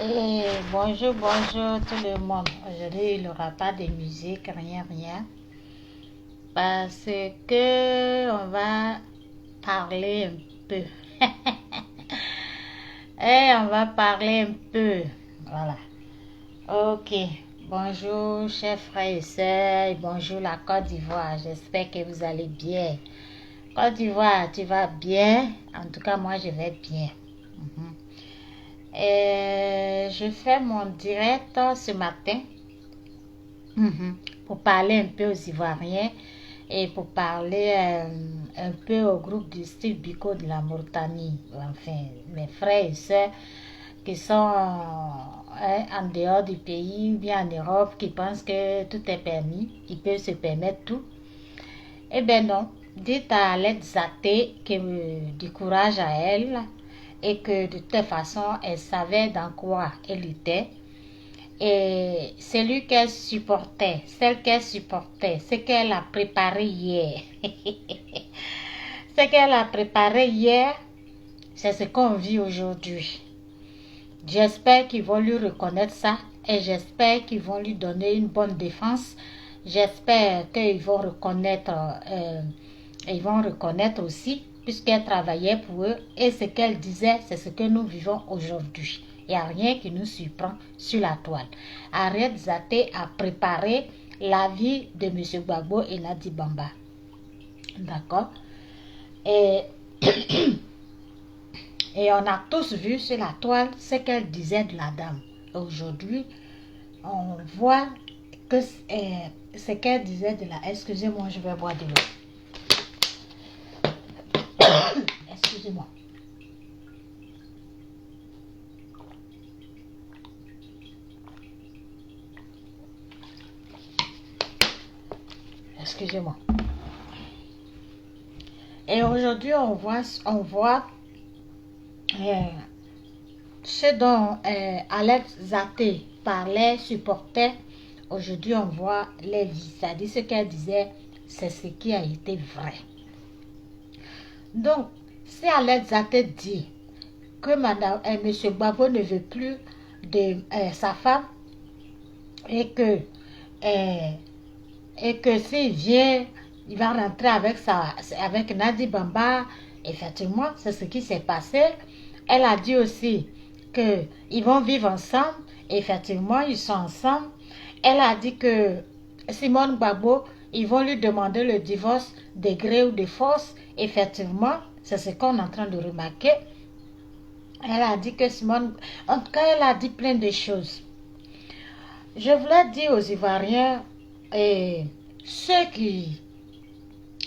Et bonjour, bonjour tout le monde. Aujourd'hui, il n'y aura pas de musique, rien, rien. Parce que on va parler un peu. Et on va parler un peu. Voilà. Ok. Bonjour, chers frères et sœurs. Et bonjour, la Côte d'Ivoire. J'espère que vous allez bien. Côte d'Ivoire, tu vas bien? En tout cas, moi, je vais bien. Mhm. Et je fais mon direct ce matin pour parler un peu aux Ivoiriens et pour parler un peu au groupe du style Bico de la Mauritanie. Enfin, mes frères et sœurs qui sont en dehors du pays ou bien en Europe qui pensent que tout est permis, ils peuvent se permettre tout. Eh bien non, dites à Alette Zaté que du courage à elle et que de toute façon elle savait dans quoi elle était. Et celui qu'elle supportait, celle qu'elle supportait, ce qu'elle a préparé hier. Ce qu'elle a préparé hier, c'est ce qu'on vit aujourd'hui. J'espère qu'ils vont lui reconnaître ça et j'espère qu'ils vont lui donner une bonne défense. J'espère qu'ils vont reconnaître aussi, puisqu'elle travaillait pour eux et ce qu'elle disait, c'est ce que nous vivons aujourd'hui. Il n'y a rien qui nous surprend sur la toile. Arrête Zaté a préparé la vie de M. Gbagbo et Nadi Bamba. D'accord? Et, et on a tous vu sur la toile ce qu'elle disait de la dame. Aujourd'hui, on voit que ce qu'elle disait de la... Excusez-moi, je vais boire de l'eau. Excusez-moi. Excusez-moi. Et aujourd'hui, on voit ce dont Alex Zaté parlait, supportait. Aujourd'hui, on voit les vies. C'est-à-dire ce qu'elle disait, c'est ce qui a été vrai. Donc, si Alex Zaté dit que M. Gbagbo ne veut plus de sa femme et que s'il vient, il va rentrer avec Nadi Bamba. Effectivement, c'est ce qui s'est passé. Elle a dit aussi qu'ils vont vivre ensemble. Effectivement, ils sont ensemble. Elle a dit que Simone Gbagbo, ils vont lui demander le divorce de gré ou de force. Effectivement, c'est ce qu'on est en train de remarquer. Elle a dit que Simone... En tout cas, elle a dit plein de choses. Je voulais dire aux Ivoiriens et ceux qui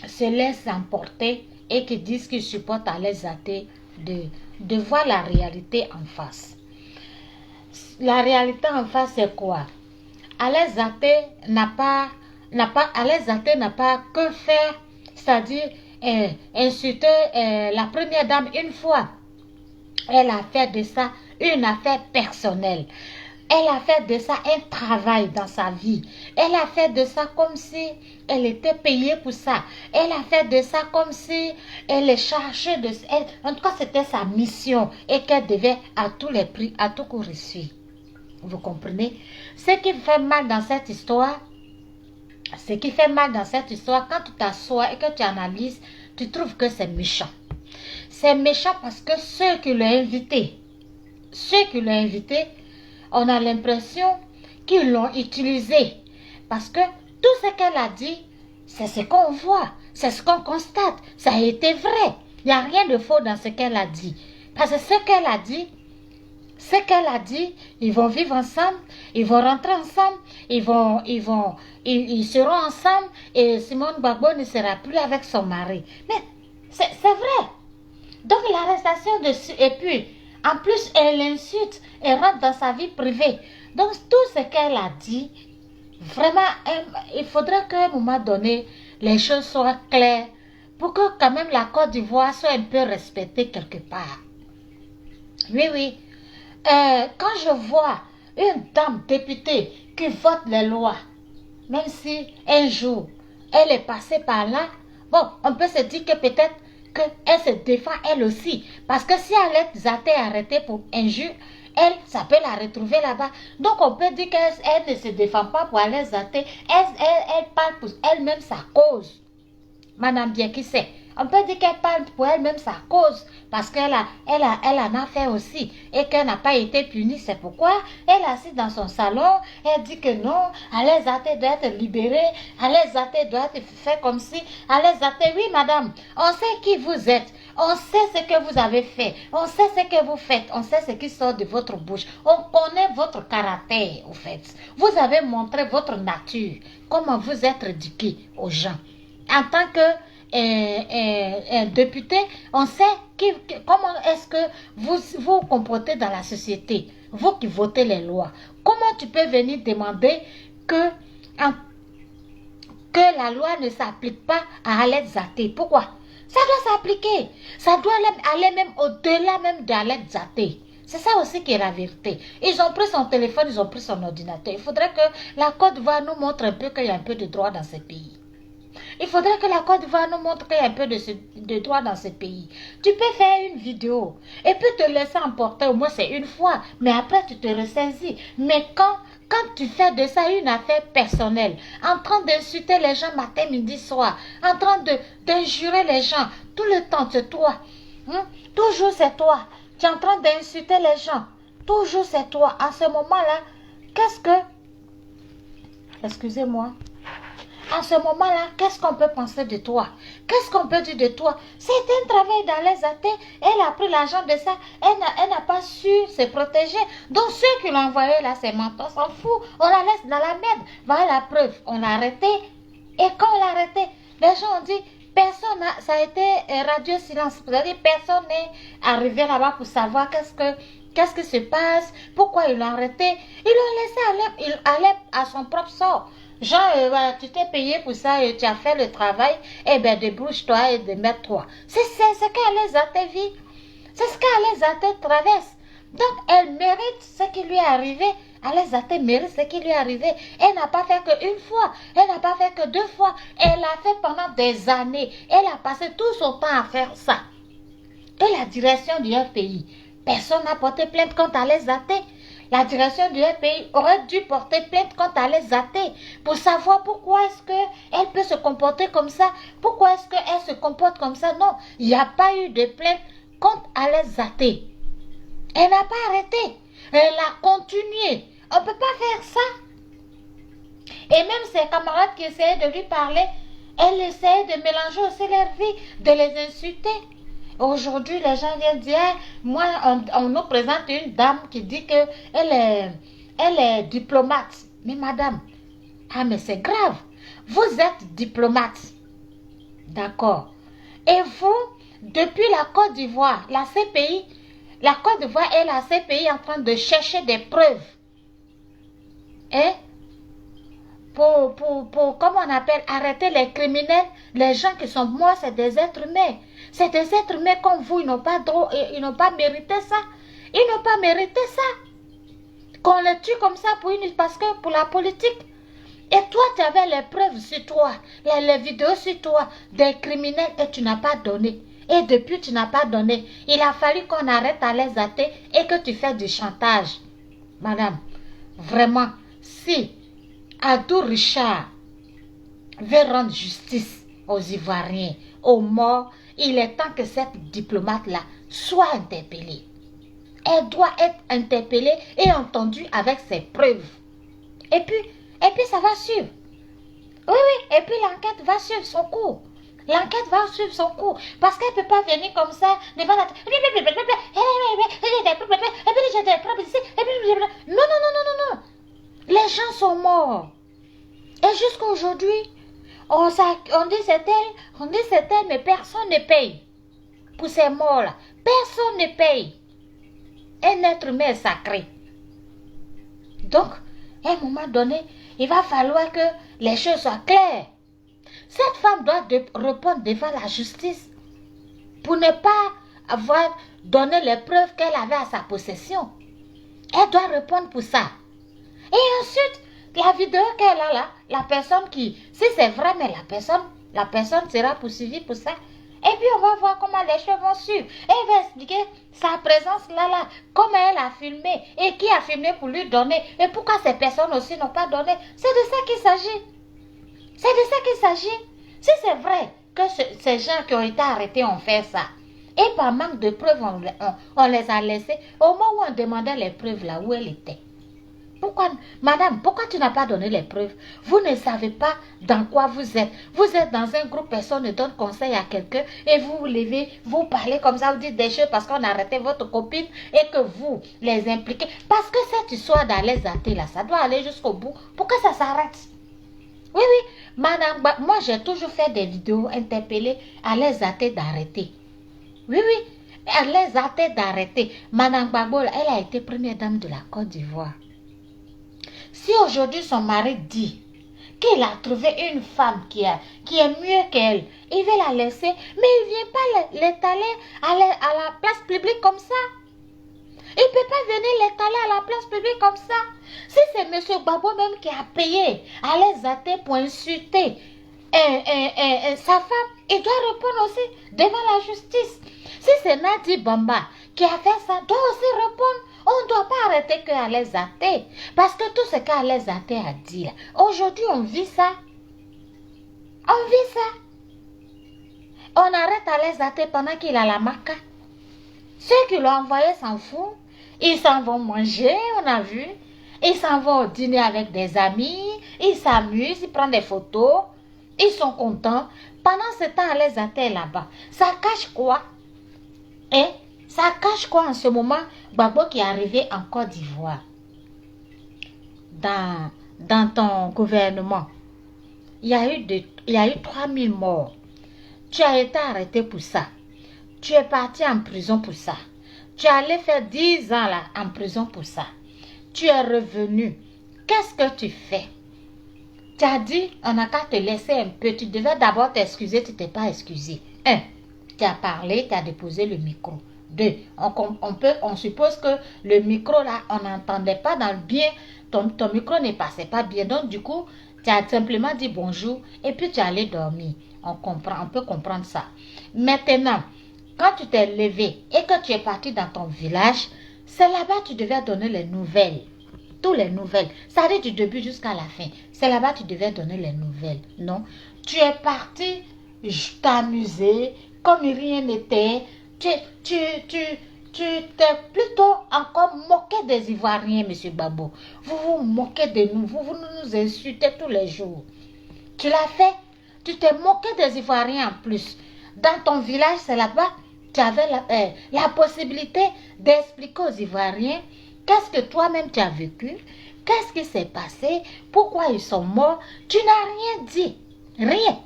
se laissent emporter et qui disent qu'ils supportent Alex Zaté de voir la réalité en face. La réalité en face, c'est quoi? Alex Zaté n'a pas que faire, c'est-à-dire insulter la première dame une fois. Elle a fait de ça une affaire personnelle. Elle a fait de ça un travail dans sa vie. Elle a fait de ça comme si elle était payée pour ça. Elle a fait de ça comme si elle est chargée de... En tout cas, c'était sa mission et qu'elle devait à tous les prix, à tout coup réussir. Vous comprenez? Ce qui fait mal dans cette histoire, quand tu t'assois et que tu analyses, tu trouves que c'est méchant. C'est méchant parce que ceux qui l'ont invité, on a l'impression qu'ils l'ont utilisé. Parce que tout ce qu'elle a dit, c'est ce qu'on voit, c'est ce qu'on constate. Ça a été vrai. Il n'y a rien de faux dans ce qu'elle a dit. Parce que ce qu'elle a dit, ils vont vivre ensemble, ils vont rentrer ensemble, ils seront ensemble et Simone Gbagbo ne sera plus avec son mari. Mais c'est vrai. Donc l'arrestation et puis en plus elle l'insulte, elle rentre dans sa vie privée. Donc tout ce qu'elle a dit, vraiment, il faudrait qu'à un moment donné, les choses soient claires pour que quand même la Côte d'Ivoire soit un peu respectée quelque part. Oui, oui. Quand je vois une dame députée qui vote les lois, même si un jour elle est passée par là, bon, on peut se dire que peut-être qu'elle se défend elle aussi. Parce que si Alex Zaté est arrêtée pour injure, elle, ça peut la retrouver là-bas. Donc, on peut dire qu'elle ne se défend pas pour aller zater. Elle parle pour elle-même sa cause. Madame bien qui sait. On peut dire qu'elle parle pour elle-même sa cause. Parce qu'elle elle en a fait aussi. Et qu'elle n'a pas été punie. C'est pourquoi elle est assise dans son salon. Elle dit que non. Alain Zaté doit être libéré. Alain Zaté doit être fait comme si. Alain Zaté, oui madame. On sait qui vous êtes. On sait ce que vous avez fait. On sait ce que vous faites. On sait ce qui sort de votre bouche. On connaît votre caractère, au fait. Vous avez montré votre nature. Comment vous êtes éduqué aux gens. En tant que député, on sait comment est-ce que vous vous comportez dans la société. Vous qui votez les lois. Comment tu peux venir demander que la loi ne s'applique pas à Alain Zaté? Pourquoi? Ça doit s'appliquer. Ça doit aller même au-delà même d'Alain Zaté. C'est ça aussi qui est la vérité. Ils ont pris son téléphone, ils ont pris son ordinateur. Il faudrait que la Côte d'Ivoire nous montre un peu qu'il y a un peu de droit dans ce pays. Il faudrait que la Côte d'Ivoire nous montre qu'il y a un peu de droit dans ce pays. Tu peux faire une vidéo et puis te laisser emporter, au moins c'est une fois, mais après tu te ressaisis. Mais quand tu fais de ça une affaire personnelle, en train d'insulter les gens matin, midi, soir, en train d'injurer les gens, tout le temps c'est toi. Toujours c'est toi. Tu es en train d'insulter les gens. Toujours c'est toi. À ce moment-là, qu'est-ce que... Excusez-moi. À ce moment-là, qu'est-ce qu'on peut penser de toi? Qu'est-ce qu'on peut dire de toi? C'était un travail dans les athées. Elle a pris l'argent de ça. Elle n'a pas su se protéger. Donc ceux qui l'ont envoyé là, c'est menton, s'en fout. On la laisse dans la merde. Voilà la preuve. On l'a arrêté. Et quand on l'a arrêté, les gens ont dit, personne n'a... Ça a été radio silence. C'est-à-dire, personne n'est arrivé là-bas pour savoir qu'est-ce qui se passe, pourquoi ils l'ont arrêté. Ils l'ont laissé aller à son propre sort. Genre, tu t'es payé pour ça et tu as fait le travail, eh bien, débrouche-toi et démerde-toi. C'est ce qu'Alain Zaté vit. C'est ce qu'Alain Zaté traverse. Donc, elle mérite ce qui lui est arrivé. Alain Zaté mérite ce qui lui est arrivé. Elle n'a pas fait qu'une fois. Elle n'a pas fait que 2 fois. Elle l'a fait pendant des années. Elle a passé tout son temps à faire ça. Et la direction du pays, personne n'a porté plainte contre Alain Zaté. La direction du pays aurait dû porter plainte contre Alain Zaté pour savoir pourquoi est-ce qu'elle peut se comporter comme ça. Pourquoi est-ce qu'elle se comporte comme ça. Non, il n'y a pas eu de plainte contre Alain Zaté. Elle n'a pas arrêté. Elle a continué. On ne peut pas faire ça. Et même ses camarades qui essayaient de lui parler, elle essayait de mélanger aussi leur vie, de les insulter. Aujourd'hui, les gens viennent dire, moi, on nous présente une dame qui dit qu'elle est diplomate. Mais madame, mais c'est grave. Vous êtes diplomate. D'accord. Et vous, depuis la Côte d'Ivoire, la CPI, la Côte d'Ivoire et la CPI en train de chercher des preuves. Pour comment on appelle, arrêter les criminels, les gens qui sont morts, c'est des êtres humains. C'est des êtres humains comme vous, ils n'ont pas droit, ils n'ont pas mérité ça. Ils n'ont pas mérité ça. Qu'on les tue comme ça parce que pour la politique. Et toi, tu avais les preuves sur toi, les vidéos sur toi, des criminels et tu n'as pas donné. Et depuis, tu n'as pas donné. Il a fallu qu'on arrête à les athées et que tu fais du chantage. Madame, vraiment, si Abdou Richard veut rendre justice aux Ivoiriens, aux morts, il est temps que cette diplomate-là soit interpellée. Elle doit être interpellée et entendue avec ses preuves. Et puis ça va suivre. Oui, et puis l'enquête va suivre son cours. L'enquête va suivre son cours. Parce qu'elle ne peut pas venir comme ça devant la... Non. Les gens sont morts. Et jusqu'à aujourd'hui, on dit c'est elle, mais personne ne paye. Pour ces morts-là, personne ne paye. Un être humain est sacré. Donc, à un moment donné, il va falloir que les choses soient claires. Cette femme doit répondre devant la justice pour ne pas avoir donné les preuves qu'elle avait à sa possession. Elle doit répondre pour ça. Et ensuite, la vidéo qu'elle a là, la personne qui, si c'est vrai, mais la personne sera poursuivie pour ça. Et puis on va voir comment les choses vont suivre. Et elle va expliquer sa présence séances-là, comment elle a filmé et qui a filmé pour lui donner et pourquoi ces personnes aussi n'ont pas donné. C'est de ça qu'il s'agit. C'est de ça qu'il s'agit. Si c'est vrai que ces gens qui ont été arrêtés ont fait ça, et par manque de preuves, on les a laissés, au moment où on demandait les preuves là où elles étaient. Pourquoi, madame, pourquoi tu n'as pas donné les preuves? Vous ne savez pas dans quoi vous êtes. Vous êtes dans un groupe, personne ne donne conseil à quelqu'un et vous vous levez, vous parlez comme ça, vous dites des choses parce qu'on a arrêté votre copine et que vous les impliquez. Parce que cette histoire d'aller zater là, ça doit aller jusqu'au bout pour que ça s'arrête. Oui, oui, madame, moi j'ai toujours fait des vidéos interpellées à les zater d'arrêter. Oui, oui, à les zater d'arrêter. Madame Gbagbo, elle a été première dame de la Côte d'Ivoire. Si aujourd'hui son mari dit qu'il a trouvé une femme qui est mieux qu'elle, il veut la laisser, mais il ne vient pas l'étaler à la place publique comme ça. Il ne peut pas venir l'étaler à la place publique comme ça. Si c'est M. Gbagbo même qui a payé à les athées pour insulter sa femme, il doit répondre aussi devant la justice. Si c'est Nadi Bamba qui a fait ça, doit aussi répondre. On ne doit pas arrêter que Alex Athé. Parce que tout ce qu'Alex Athé a dit, aujourd'hui on vit ça. On vit ça. On arrête Alex Athé pendant qu'il a la maca. Ceux qui l'ont envoyé s'en foutent. Ils s'en vont manger, on a vu. Ils s'en vont dîner avec des amis. Ils s'amusent, ils prennent des photos. Ils sont contents. Pendant ce temps, Alex Athé est là-bas. Ça cache quoi? Ça cache quoi en ce moment? Gbagbo qui est arrivé en Côte d'Ivoire. Dans ton gouvernement, il y a eu 3000 morts. Tu as été arrêté pour ça. Tu es parti en prison pour ça. Tu allais faire 10 ans là en prison pour ça. Tu es revenu. Qu'est-ce que tu fais? Tu as dit, on n'a qu'à te laisser un peu. Tu devais d'abord t'excuser, tu ne t'es pas excusé. 1. Tu as parlé, tu as déposé le micro. 2. On suppose que le micro là, on n'entendait pas dans le bien. Ton micro ne passait pas bien. Donc du coup, tu as simplement dit bonjour et puis tu es allé dormir. On peut comprendre ça. Maintenant, quand tu t'es levé et que tu es parti dans ton village, c'est là-bas que tu devais donner les nouvelles. Toutes les nouvelles. Ça dit du début jusqu'à la fin. C'est là-bas que tu devais donner les nouvelles. Non. Tu es parti t'amuser comme rien n'était. Tu t'es plutôt encore moqué des Ivoiriens, M. Gbagbo. Vous vous moquez de nous. Vous nous insultez tous les jours. Tu l'as fait. Tu t'es moqué des Ivoiriens en plus. Dans ton village, c'est là-bas. Tu avais la possibilité d'expliquer aux Ivoiriens qu'est-ce que toi-même tu as vécu, qu'est-ce qui s'est passé, pourquoi ils sont morts. Tu n'as rien dit. Rien.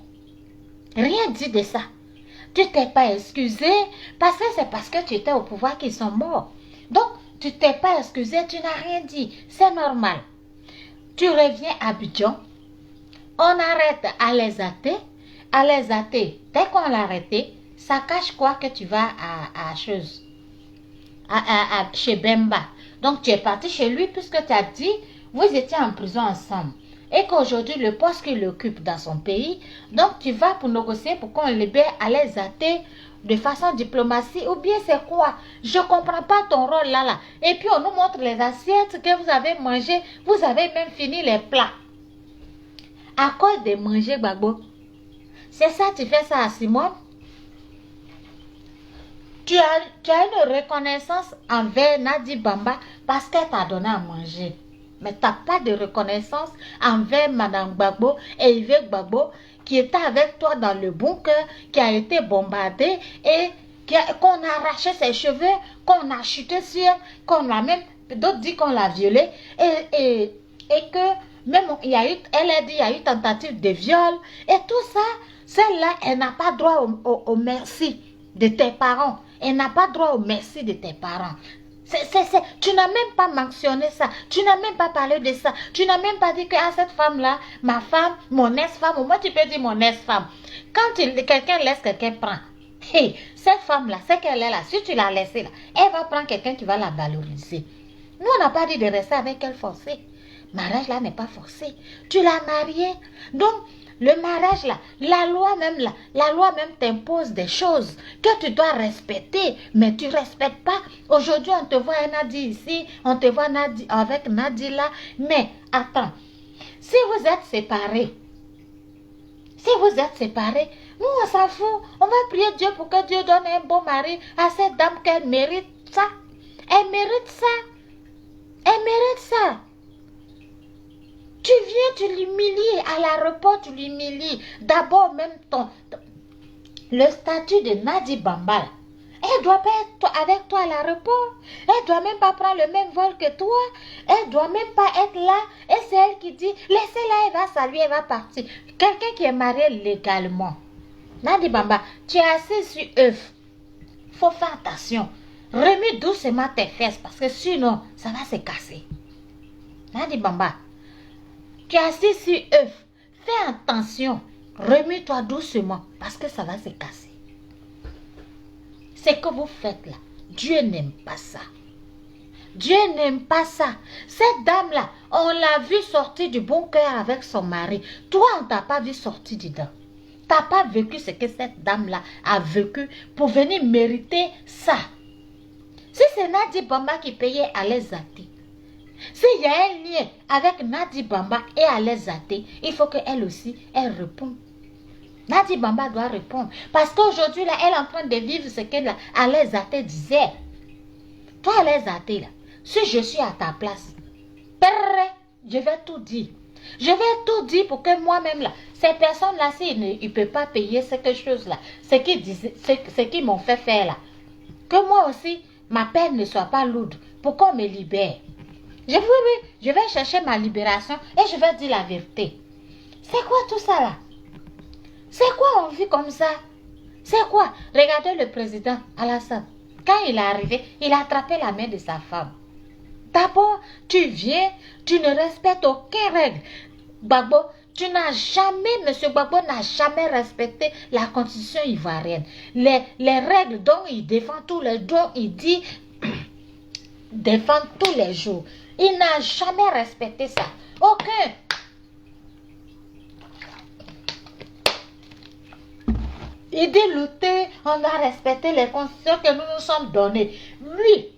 Rien dit de ça. Tu t'es pas excusé parce que c'est parce que tu étais au pouvoir qu'ils sont morts. Donc, tu t'es pas excusé, tu n'as rien dit. C'est normal. Tu reviens à Abidjan. On arrête Alex Athé. Alex Athé, dès qu'on l'a arrêté, ça cache quoi que tu vas chez Bemba. Donc, tu es parti chez lui puisque tu as dit, vous étiez en prison ensemble. Et qu'aujourd'hui, le poste qu'il occupe dans son pays, donc tu vas pour négocier pour qu'on libère Alex Athé de façon diplomatie. Ou bien c'est quoi? Je ne comprends pas ton rôle là. Et puis, on nous montre les assiettes que vous avez mangées. Vous avez même fini les plats. À cause de manger, Gbagbo. C'est ça, tu fais ça à Simone? Tu as une reconnaissance envers Nadi Bamba parce qu'elle t'a donné à manger. Mais tu n'as pas de reconnaissance envers Madame Gbagbo et Yves Gbagbo qui était avec toi dans le bunker, qui a été bombardé et qu'on a arraché ses cheveux, qu'on a chuté sur elle, qu'on a même, d'autres disent qu'on l'a violée et que même elle a dit qu'il y a eu tentative de viol et tout ça. Celle-là, elle n'a pas droit au merci de tes parents. Elle n'a pas droit au merci de tes parents. Tu n'as même pas mentionné ça. Tu n'as même pas parlé de ça. Tu n'as même pas dit que cette femme-là, ma femme, mon ex-femme, ou moi tu peux dire mon ex-femme. Quand quelqu'un laisse, quelqu'un prend. Hey, cette femme-là, c'est qu'elle est là. Si tu l'as laissée là, elle va prendre quelqu'un qui va la valoriser. Nous, on n'a pas dit de rester avec elle forcée. Mariage là n'est pas forcé. Tu l'as mariée. Donc, Le mariage là, la loi même t'impose des choses que tu dois respecter, mais tu ne respectes pas. Aujourd'hui, on te voit Nadi ici, on te voit avec Nadi là, mais attends, si vous êtes séparés, nous on s'en fout, on va prier Dieu pour que Dieu donne un bon mari à cette dame qu'elle mérite ça. Elle mérite ça. Elle mérite ça. Tu viens, tu l'humilies à l'aéroport, tu l'humilies. D'abord, même le statut de Nadi Bamba, elle doit pas être avec toi à l'aéroport. Elle doit même pas prendre le même vol que toi. Elle doit même pas être là. Et c'est elle qui dit, laissez-la, elle va saluer, elle va partir. Quelqu'un qui est marié légalement. Nadi Bamba, tu es assis sur œuf. Faut faire attention. Remets doucement tes fesses parce que sinon, ça va se casser. Nadi Bamba, tu es assis sur œuf. Fais attention. Remets-toi doucement parce que ça va se casser. C'est que vous faites là. Dieu n'aime pas ça. Dieu n'aime pas ça. Cette dame-là, on l'a vue sortir du bon cœur avec son mari. Toi, on ne t'a pas vu sortir dedans. Tu n'as pas vécu ce que cette dame-là a vécu pour venir mériter ça. Si c'est Nadi Bamba qui payait Alain Zaté, s'il y a un lien avec Nadi Bamba et Alain Zaté, il faut qu'elle aussi, elle réponde. Nadi Bamba doit répondre. Parce qu'aujourd'hui, là, elle est en train de vivre ce que Alain Zaté disait. Toi, Alain Zaté, là, si je suis à ta place, je vais tout dire. Je vais tout dire pour que moi-même, là, ces personnes-là, s'ils ne peuvent pas payer quelque chose-là, ce qu'ils m'ont fait faire, là, que moi aussi, ma peine ne soit pas lourde, pour qu'on me libère. Je vais chercher ma libération et je vais dire la vérité. C'est quoi tout ça, là? C'est quoi on vit comme ça? C'est quoi? Regardez le président Alassane. Quand il est arrivé, il a attrapé la main de sa femme. D'abord, tu viens, tu ne respectes aucune règle. Gbagbo, Monsieur Gbagbo n'a jamais respecté la constitution ivoirienne. Les règles dont il défend dont il dit défend tous les jours. Il n'a jamais respecté ça. Aucun. Il dit lutter, on doit respecter les constitutions que nous nous sommes données. Lui,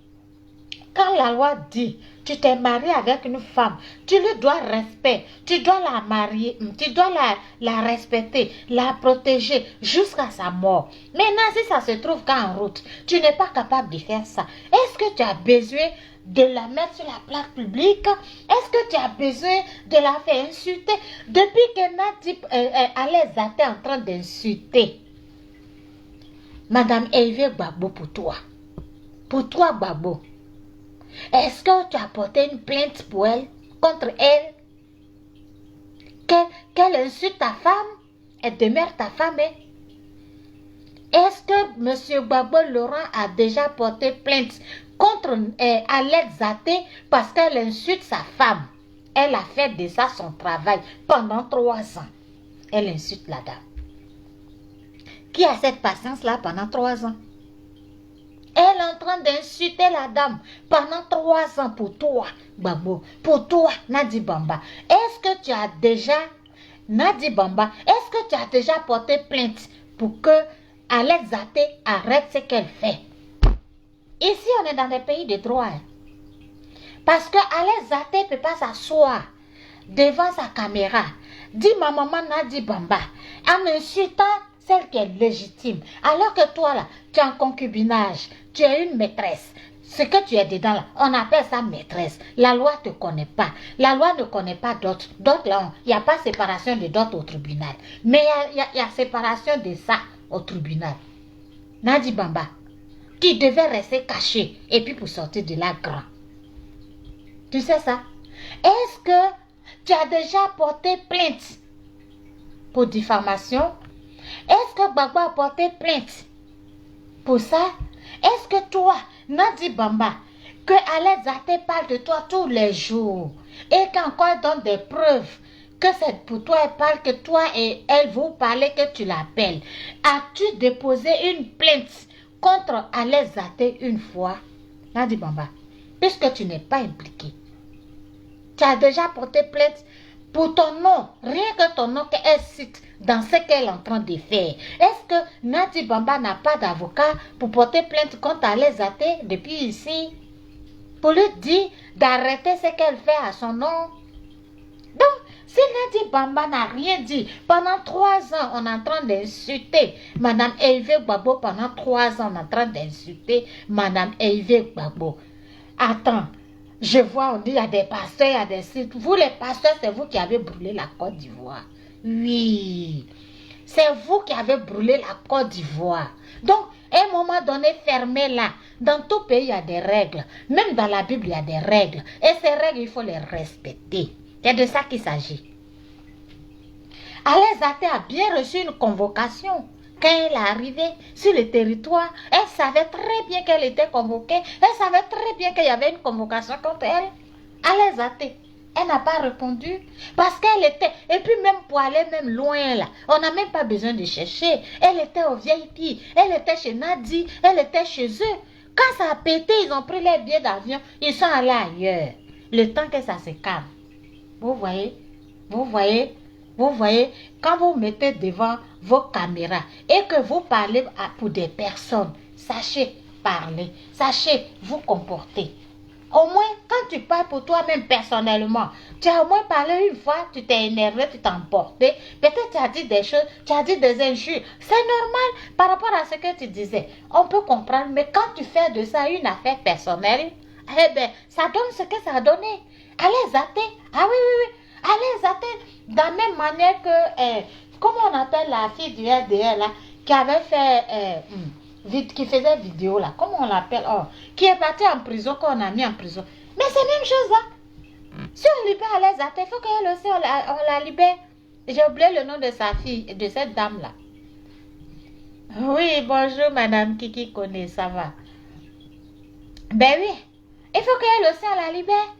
quand la loi dit, tu t'es marié avec une femme, tu lui dois respect, tu dois la marier, tu dois la respecter, la protéger jusqu'à sa mort. Maintenant, si ça se trouve qu'en route, tu n'es pas capable de faire ça, est-ce que tu as besoin de la mettre sur la place publique? Est-ce que tu as besoin de la faire insulter? Depuis que Nadi Alain Zaté est en train d'insulter Madame Hervé Gbagbo pour toi, Gbagbo, est-ce que tu as porté une plainte pour elle, contre elle? Qu'elle insulte ta femme? Elle demeure ta femme, hein? Est-ce que M. Gbagbo Laurent a déjà porté plainte contre Alain Zaté parce qu'elle insulte sa femme? Elle a fait de ça son travail pendant 3 ans. Elle insulte la dame. Qui a cette patience-là pendant 3 ans? Elle est en train d'insulter la dame pendant 3 ans pour toi, Gbagbo, pour toi, Nadi Bamba. Est-ce que tu as déjà, Nadi Bamba, est-ce que tu as déjà porté plainte pour que Alain Zaté arrête ce qu'elle fait? Ici, on est dans des pays de droit. Hein? Parce que Alain Zaté ne peut pas s'asseoir devant sa caméra, dire ma maman Nadi Bamba, en insultant celle qui est légitime. Alors que toi, là, tu es en concubinage, tu es une maîtresse. Ce que tu es dedans, là, on appelle ça maîtresse. La loi ne te connaît pas. La loi ne connaît pas d'autres. D'autres, là, il n'y a pas séparation de d'autres au tribunal. Mais il y a séparation de ça au tribunal. Nadi Bamba, qui devait rester caché et puis pour sortir de là grand. Tu sais ça? Est-ce que tu as déjà porté plainte pour diffamation? Est-ce que Gbagbo a porté plainte pour ça? Est-ce que toi, Nadi Bamba, que Alain Zaté parle de toi tous les jours et qu'encore donne des preuves que c'est pour toi, elle parle que toi et elle vous parlez que tu l'appelles. As-tu déposé une plainte contre Alain Zaté une fois? Nadi Bamba, puisque tu n'es pas impliqué. Tu as déjà porté plainte pour ton nom, rien que ton nom qu'elle cite dans ce qu'elle est en train de faire. Est-ce que Nadi Bamba n'a pas d'avocat pour porter plainte contre Alain Zaté depuis ici? Pour lui dire d'arrêter ce qu'elle fait à son nom? Donc, si Nadi Bamba n'a rien dit, pendant 3 ans, on est en train d'insulter Madame Hervé Gbagbo, pendant 3 ans, on est en train d'insulter Madame Hervé Gbagbo. Attends, je vois, on dit, il y a des pasteurs, il y a des sites. Vous, les pasteurs, c'est vous qui avez brûlé la Côte d'Ivoire. Oui, c'est vous qui avez brûlé la Côte d'Ivoire. Donc, à un moment donné, fermez-la. Dans tout pays, il y a des règles. Même dans la Bible, il y a des règles. Et ces règles, il faut les respecter. C'est de ça qu'il s'agit. Alain Zaté a bien reçu une convocation. Quand elle est arrivée sur le territoire, elle savait très bien qu'elle était convoquée. Elle savait très bien qu'il y avait une convocation contre elle. Alain Zaté, elle n'a pas répondu. Parce qu'elle était... Et puis même pour aller même loin là, on n'a même pas besoin de chercher. Elle était au VIP. Elle était chez Nadi. Elle était chez eux. Quand ça a pété, ils ont pris les billets d'avion. Ils sont allés ailleurs. Le temps que ça se calme. Vous voyez, quand vous mettez devant vos caméras et que vous parlez pour des personnes, sachez parler, sachez vous comporter. Au moins, quand tu parles pour toi-même personnellement, tu as au moins parlé une fois, tu t'es énervé, tu t'es emporté, peut-être tu as dit des choses, tu as dit des injures. C'est normal par rapport à ce que tu disais. On peut comprendre, mais quand tu fais de ça une affaire personnelle, eh bien, ça donne ce que ça a donné. Allez, Zaté. Ah oui. Allez, Zaté. De la même manière que, comment on appelle la fille du RDL là, qui avait fait, qui faisait vidéo là, comment on l'appelle, qui est partie en prison, qu'on a mis en prison. Mais c'est la même chose là. Si on libère Allez, Zaté, il faut qu'elle aussi, on la libère. J'ai oublié le nom de sa fille, de cette dame là. Oui, bonjour madame Kiki connaît, ça va. Ben oui. Il faut qu'elle aussi, on la libère.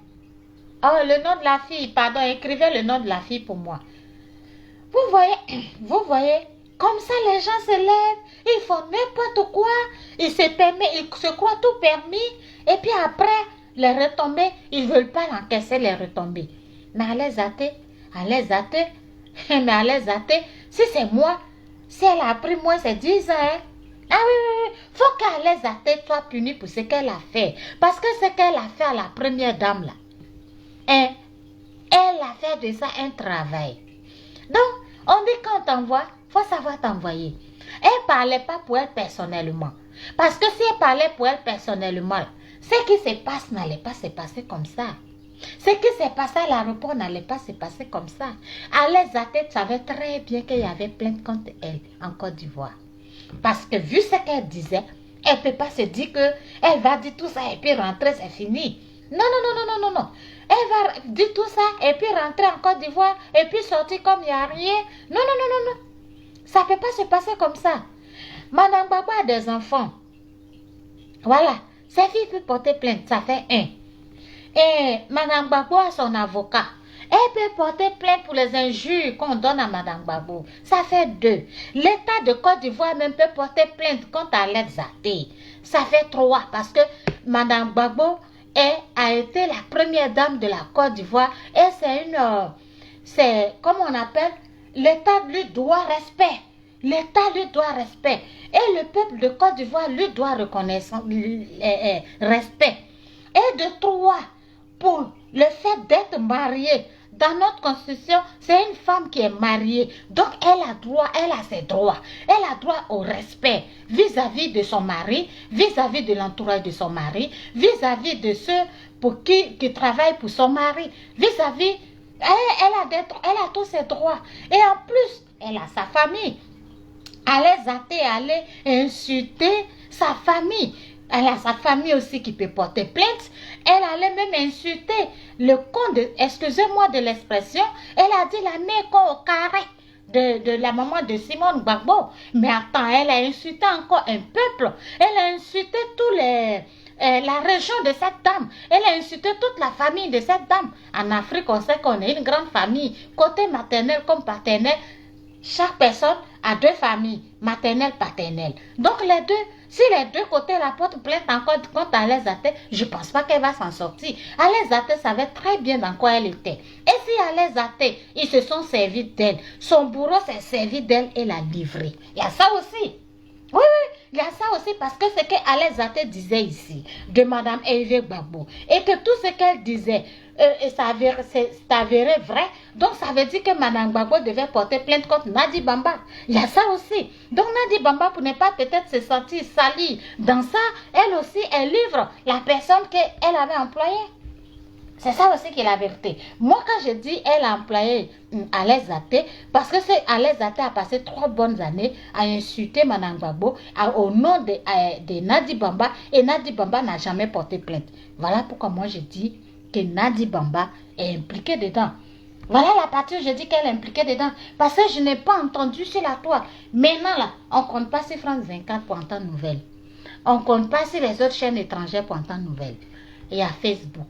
Oh, le nom de la fille, pardon, écrivez le nom de la fille pour moi. Vous voyez, comme ça les gens se lèvent, ils font n'importe quoi, ils se croient tout permis, et puis après, les retombées, ils ne veulent pas encaisser les retombées. Mais Alain Zaté, si c'est moi, si elle a pris moins, c'est 10 ans, hein? Ah oui, faut qu'Alain Zaté soit punie pour ce qu'elle a fait. Parce que ce qu'elle a fait à la première dame là, elle a fait de ça un travail. Donc, on dit quand on t'envoie, il faut savoir t'envoyer. Elle ne parlait pas pour elle personnellement. Parce que si elle parlait pour elle personnellement, ce qui se passe n'allait pas se passer comme ça. Ce qui s'est passé à l'aéroport n'allait pas se passer comme ça. Alain Zaté savait très bien qu'il y avait plainte contre elle en Côte d'Ivoire. Parce que vu ce qu'elle disait, elle ne peut pas se dire qu'elle va dire tout ça et puis rentrer, c'est fini. Non. Elle va dire tout ça et puis rentrer en Côte d'Ivoire et puis sortir comme il n'y a rien. Non. Ça ne peut pas se passer comme ça. Madame Gbagbo a des enfants. Voilà. Sa fille peut porter plainte. Ça fait 1. Et Madame Gbagbo a son avocat. Elle peut porter plainte pour les injures qu'on donne à Madame Gbagbo. Ça fait 2. L'État de Côte d'Ivoire même peut porter plainte contre Alain Zaté. Ça fait 3 parce que Madame Gbagbo a été la première dame de la Côte d'Ivoire et c'est comme on appelle, l'État lui doit respect. L'État lui doit respect. Et le peuple de Côte d'Ivoire lui doit reconnaissance, respect. Et de 3, pour le fait d'être mariée, dans notre constitution, c'est une femme qui est mariée. Donc, elle a ses droits. Elle a droit au respect vis-à-vis de son mari, vis-à-vis de l'entourage de son mari, vis-à-vis de ceux pour qui travaillent pour son mari, vis-à-vis, elle a tous ses droits. Et en plus, elle a sa famille. Alain Zaté allait insulter sa famille. Elle a sa famille aussi qui peut porter plainte. Elle allait même insulter le con de, excusez-moi de l'expression, elle a dit la mère con au carré de la maman de Simone Gbagbo. Mais attends, elle a insulté encore un peuple. Elle a insulté la région de cette dame. Elle a insulté toute la famille de cette dame. En Afrique, on sait qu'on est une grande famille, côté maternel comme paternel. Chaque personne a 2 familles, maternelle, paternelle. Donc les deux, Si les deux côtés la portent plainte encore contre Alain Zaté, je ne pense pas qu'elle va s'en sortir. Alain Zaté savait très bien dans quoi elle était. Et si Alain Zaté, ils se sont servis d'elle, son bourreau s'est servi d'elle et l'a livrée. Il y a ça aussi. Oui, il y a ça aussi parce que ce qu'Alain Zaté disait ici de Madame Hervé Gbagbo et que tout ce qu'elle disait c'est avéré vrai. Donc ça veut dire que Madame Gbagbo devait porter plainte contre Nadi Bamba. Il y a ça aussi. Donc Nadi Bamba, pour ne pas peut-être se sentir salie dans ça, elle aussi, elle livre la personne qu'elle avait employée. C'est ça aussi qui est la vérité. Moi, quand je dis elle a employé Alain Zaté, parce que Alain Zaté a passé 3 bonnes années à insulter Madame Gbagbo au nom de Nadi Bamba, et Nadi Bamba n'a jamais porté plainte. Voilà pourquoi moi je dis que Nadi Bamba est impliquée dedans. Voilà la partie où je dis qu'elle est impliquée dedans. Parce que je n'ai pas entendu sur la toile. Maintenant là, on ne compte pas sur France 24 pour entendre nouvelles. On ne compte pas sur les autres chaînes étrangères pour entendre nouvelles. Il y a Facebook.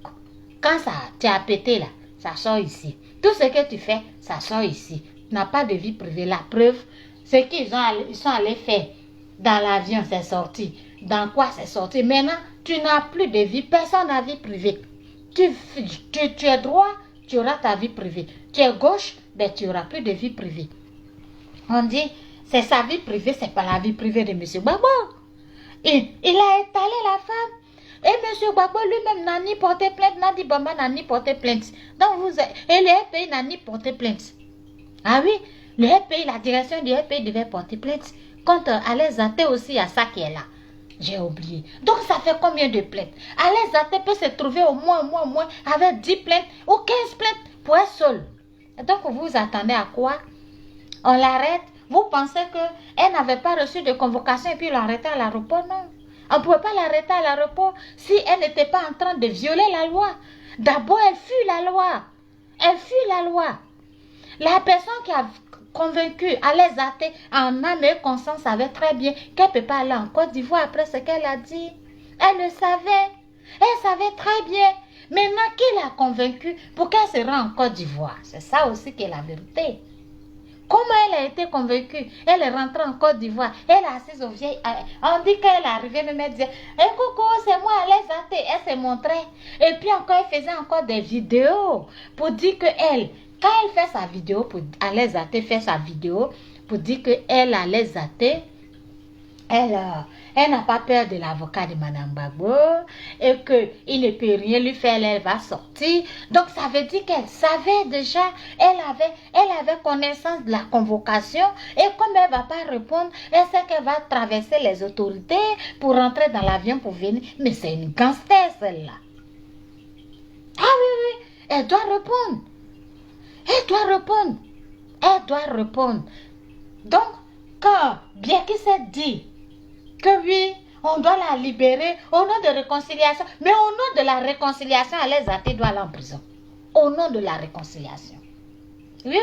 Quand ça, tu as pété là, ça sort ici. Tout ce que tu fais, ça sort ici. Tu n'as pas de vie privée. La preuve, c'est qu'ils sont allés faire dans l'avion, c'est sorti. Dans quoi c'est sorti? Maintenant, tu n'as plus de vie. Personne n'a vie privée. Tu es droit, tu auras ta vie privée. Tu es gauche, ben, tu n'auras plus de vie privée. On dit, c'est sa vie privée, c'est pas la vie privée de M. Gbagbo. Il a étalé la femme. Et M. Gbagbo lui-même n'a ni porté plainte, Nadi Bamba n'a ni porté plainte. Donc et le RPI n'a ni porté plainte. Ah oui, le RPI, la direction du RPI devait porter plainte. Contre Alain Zaté aussi, il y a ça qui est là. J'ai oublié. Donc ça fait combien de plaintes? Alain Zaté peut se trouver au moins avec 10 plaintes ou 15 plaintes pour être seul. Donc vous attendez à quoi? On l'arrête? Vous pensez qu'elle n'avait pas reçu de convocation et puis l'arrêter à l'aéroport? Non. On ne pouvait pas l'arrêter à l'aéroport si elle n'était pas en train de violer la loi. D'abord, elle fuit la loi. Elle fuit la loi. La personne qui a convaincu Alain Zaté en âme et conscience savait très bien qu'elle ne peut pas aller en Côte d'Ivoire après ce qu'elle a dit. Elle le savait. Elle savait très bien. Maintenant, qui l'a convaincue pour qu'elle se rende en Côte d'Ivoire? C'est ça aussi qui est la vérité. Comment elle a été convaincue? Elle est rentrée en Côte d'Ivoire. Elle est assise au vieil. On dit qu'elle est arrivée, même elle disait, coucou, c'est moi, Alain Zaté. Elle se montrait. Et puis encore, elle faisait encore des vidéos pour dire que quand elle fait sa vidéo, Alain Zaté fait sa vidéo pour dire que Alain Zaté, elle n'a pas peur de l'avocat de Madame Gbagbo et qu'il ne peut rien lui faire, elle va sortir. Donc ça veut dire qu'elle savait déjà, elle avait connaissance de la convocation et comme elle ne va pas répondre, elle sait qu'elle va traverser les autorités pour rentrer dans l'avion pour venir. Mais c'est une gangster celle-là. Ah oui, elle doit répondre. Elle doit répondre. Elle doit répondre. Donc, quand bien qu'il s'est dit que oui, on doit la libérer au nom de réconciliation. Mais au nom de la réconciliation, Alain Zaté doit aller en prison. Au nom de la réconciliation. Oui.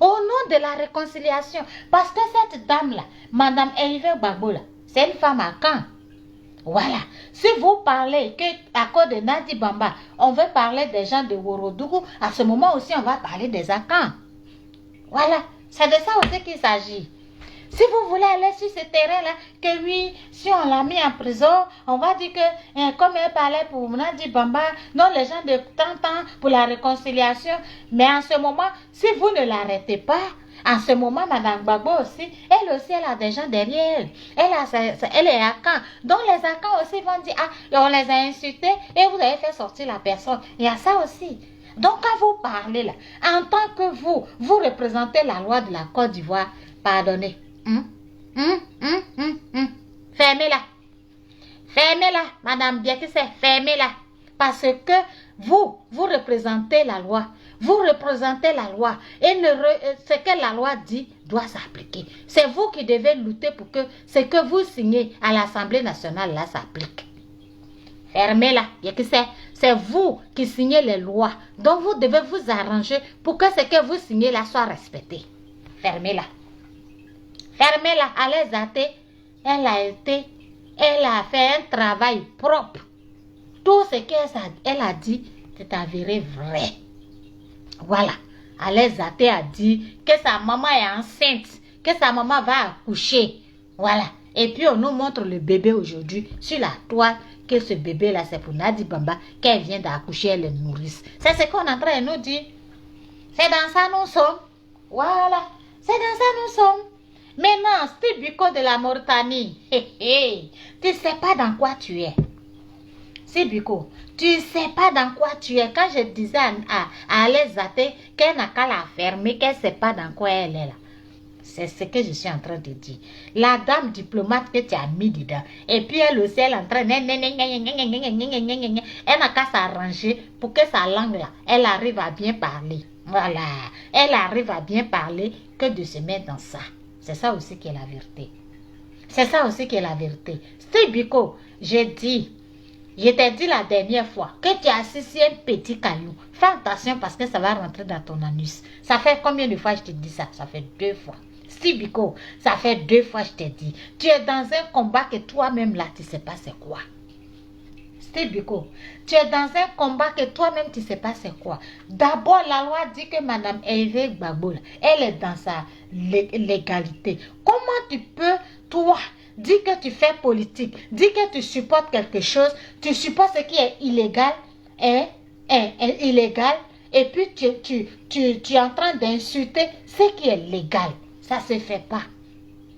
Au nom de la réconciliation. Parce que cette dame-là, Madame Hervé Gbagbo, c'est une femme à Caen. Voilà. Si vous parlez qu'à cause de Nadi Bamba, on veut parler des gens de Worodougou, à ce moment aussi, on va parler des Akans. Voilà. C'est de ça aussi qu'il s'agit. Si vous voulez aller sur ce terrain-là, que oui, si on l'a mis en prison, on va dire que, comme elle parlait pour Nadi Bamba, non, les gens de 30 ans pour la réconciliation, mais en ce moment, si vous ne l'arrêtez pas, en ce moment, Madame Gbagbo aussi, elle a des gens derrière elle. Elle est à Caen. Donc les Akans aussi vont dire, on les a insultés et vous avez fait sortir la personne. Il y a ça aussi. Donc quand vous parlez là, en tant que vous représentez la loi de la Côte d'Ivoire, pardonnez. Fermez-la. Fermez-la, Madame Biakissé, fermez-la. Parce que vous représentez la loi. Vous représentez la loi. Et ce que la loi dit doit s'appliquer. C'est vous qui devez lutter pour que ce que vous signez à l'Assemblée nationale là s'applique. Fermez-la. C'est vous qui signez les lois. Donc vous devez vous arranger pour que ce que vous signez là soit respecté. Fermez-la. Fermez-la. Alain Zaté, elle a fait un travail propre. Tout ce qu'elle a dit, c'est avéré vrai. Voilà. Alain Zaté a dit que sa maman est enceinte, que sa maman va accoucher. Voilà. Et puis on nous montre le bébé aujourd'hui sur la toile, que ce bébé-là, c'est pour Nadi Bamba, qu'elle vient d'accoucher, elle le nourrice. C'est ce qu'on est en train de nous dire. C'est dans ça nous sommes. Voilà. C'est dans ça nous sommes. Maintenant, Steve Biko de la Mauritanie. Tu ne sais pas dans quoi tu es. Steve Biko, tu ne sais pas dans quoi tu es. Quand je disais à Alaise Zate qu'elle n'a qu'à la fermer, qu'elle ne sait pas dans quoi elle est là. C'est ce que je suis en train de dire. La dame diplomate que tu as mis dedans. Et puis elle aussi, elle est en train de... Elle n'a qu'à s'arranger pour que sa langue là, elle arrive à bien parler. Voilà. Elle arrive à bien parler que de se mettre dans ça. C'est ça aussi qui est la vérité. C'est ça aussi qui est la vérité. Steve Biko, je t'ai dit la dernière fois que tu as assis un petit caillou. Fais attention parce que ça va rentrer dans ton anus. Ça fait combien de fois je te dis ça? Ça fait 2 fois. Steve Biko, ça fait 2 fois je t'ai dit. Tu es dans un combat que toi-même là, tu ne sais pas c'est quoi. Steve Biko, tu es dans un combat que toi-même tu ne sais pas c'est quoi. D'abord, la loi dit que Madame Hervé Gbagbo, elle est dans sa légalité. Comment tu peux, toi, dire que tu fais politique, dire que tu supportes quelque chose, tu supportes ce qui est illégal, illégal, et puis tu es en train d'insulter ce qui est légal. Ça se fait pas.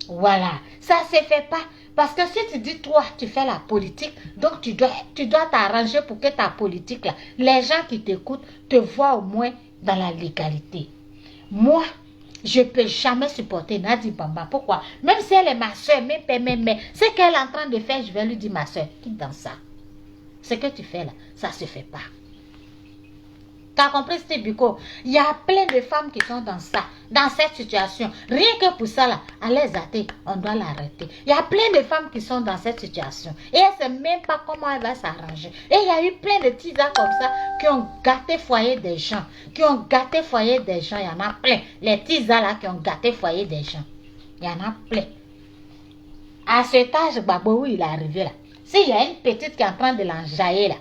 Voilà, ça se fait pas. Parce que si tu dis, toi, tu fais la politique, donc tu dois t'arranger pour que ta politique, là, les gens qui t'écoutent, te voient au moins dans la légalité. Moi, je ne peux jamais supporter Nadi Bamba. Pourquoi? Même si elle est ma soeur, mais ce qu'elle est en train de faire, je vais lui dire, ma soeur, quitte dans ça. Ce que tu fais là, ça ne se fait pas. Tu as compris, Steve Biko? Il y a plein de femmes qui sont dans ça, dans cette situation. Rien que pour ça, là, à les athées, on doit l'arrêter. Il y a plein de femmes qui sont dans cette situation. Et elle ne sait même pas comment elle va s'arranger. Et il y a eu plein de petits gars comme ça qui ont gâté le foyer des gens. Il y en a plein. Les petits gars là qui ont gâté le foyer des gens. Il y en a plein. À cet âge, Gbagbo, où il est arrivé là. S'il y a une petite qui est en train de l'enjailler là,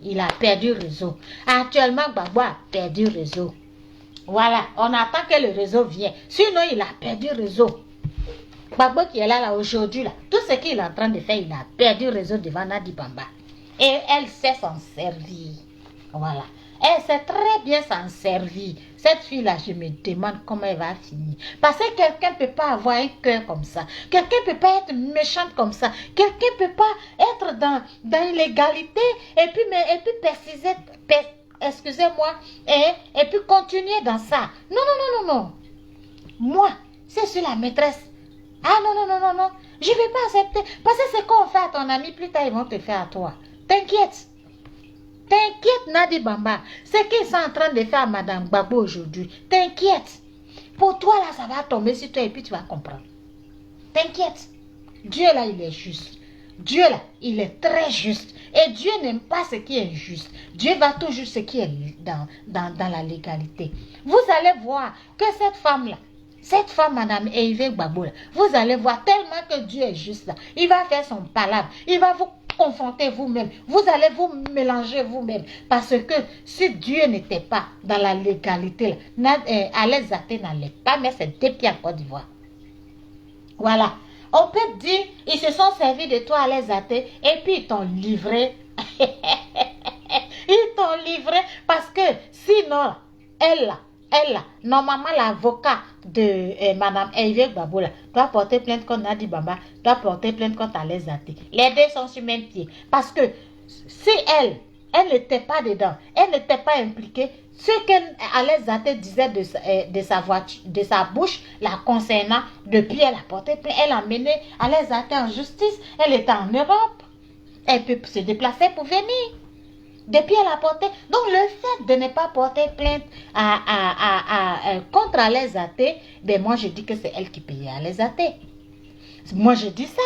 il a perdu le réseau. Actuellement, Gbagbo a perdu le réseau. Voilà, on attend que le réseau vienne. Sinon, il a perdu le réseau. Gbagbo qui est là aujourd'hui, là, tout ce qu'il est en train de faire, il a perdu le réseau devant Nadi Bamba. Et elle sait s'en servir. Voilà. Elle sait très bien s'en servir. Cette fille-là, je me demande comment elle va finir. Parce que quelqu'un ne peut pas avoir un cœur comme ça. Quelqu'un ne peut pas être méchante comme ça. Quelqu'un ne peut pas être dans l'illégalité et puis persister, excusez-moi, et puis continuer dans ça. Non. Moi, c'est sur la maîtresse. Ah non. Je ne vais pas accepter. Parce que c'est qu'on fait à ton ami, plus tard ils vont te faire à toi. T'inquiète, Nadi Bamba. Ce qu'ils sont en train de faire à Madame Gbagbo aujourd'hui, t'inquiète. Pour toi, là, ça va tomber sur toi et puis tu vas comprendre. T'inquiète. Dieu, là, il est juste. Dieu, là, il est très juste. Et Dieu n'aime pas ce qui est juste. Dieu va toujours ce qui est dans la légalité. Vous allez voir que cette femme-là, Madame Hervé Gbagbo, vous allez voir tellement que Dieu est juste là. Il va faire son palabre. Il va vous confronter vous-même. Vous allez vous mélanger vous-même. Parce que si Dieu n'était pas dans la légalité, Alaise Zate n'allait pas mettre ses 2 pieds en Côte d'Ivoire. Voilà. On peut dire, ils se sont servis de toi, Alaise Zate, et puis ils t'ont livré. Ils t'ont livré parce que sinon, elle, normalement l'avocat de Madame Hervé Gbagbo doit porter plainte contre Nadi Bamba, doit porter plainte contre Alaise Zate. Les deux sont sur le même pied. Parce que si elle n'était pas dedans, elle n'était pas impliquée, ce qu'Alaise Zate disait de sa bouche la concernant, depuis elle a porté plainte, elle a mené Alaise Zate en justice, elle était en Europe, elle peut se déplacer pour venir. Depuis elle a porté. Donc le fait de ne pas porter plainte contre Alaise Zate, ben moi je dis que c'est elle qui payait Alaise Zate. Moi je dis ça.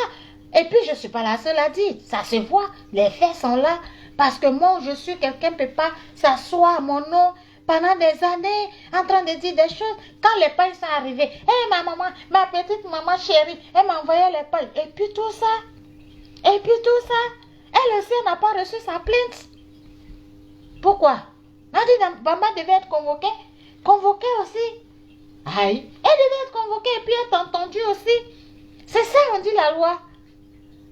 Et puis je ne suis pas la seule à dire. Ça se voit. Les faits sont là. Parce que moi je suis quelqu'un qui ne peut pas s'asseoir à mon nom pendant des années en train de dire des choses. Quand les pailles sont arrivées, ma maman, ma petite maman chérie, elle m'a envoyé les pailles. Et puis tout ça. Elle aussi n'a pas reçu sa plainte. Pourquoi? Nadi Bamba devait être convoquée. Convoquée aussi. Aïe. Elle devait être convoquée et puis être entendue aussi. C'est ça, on dit la loi.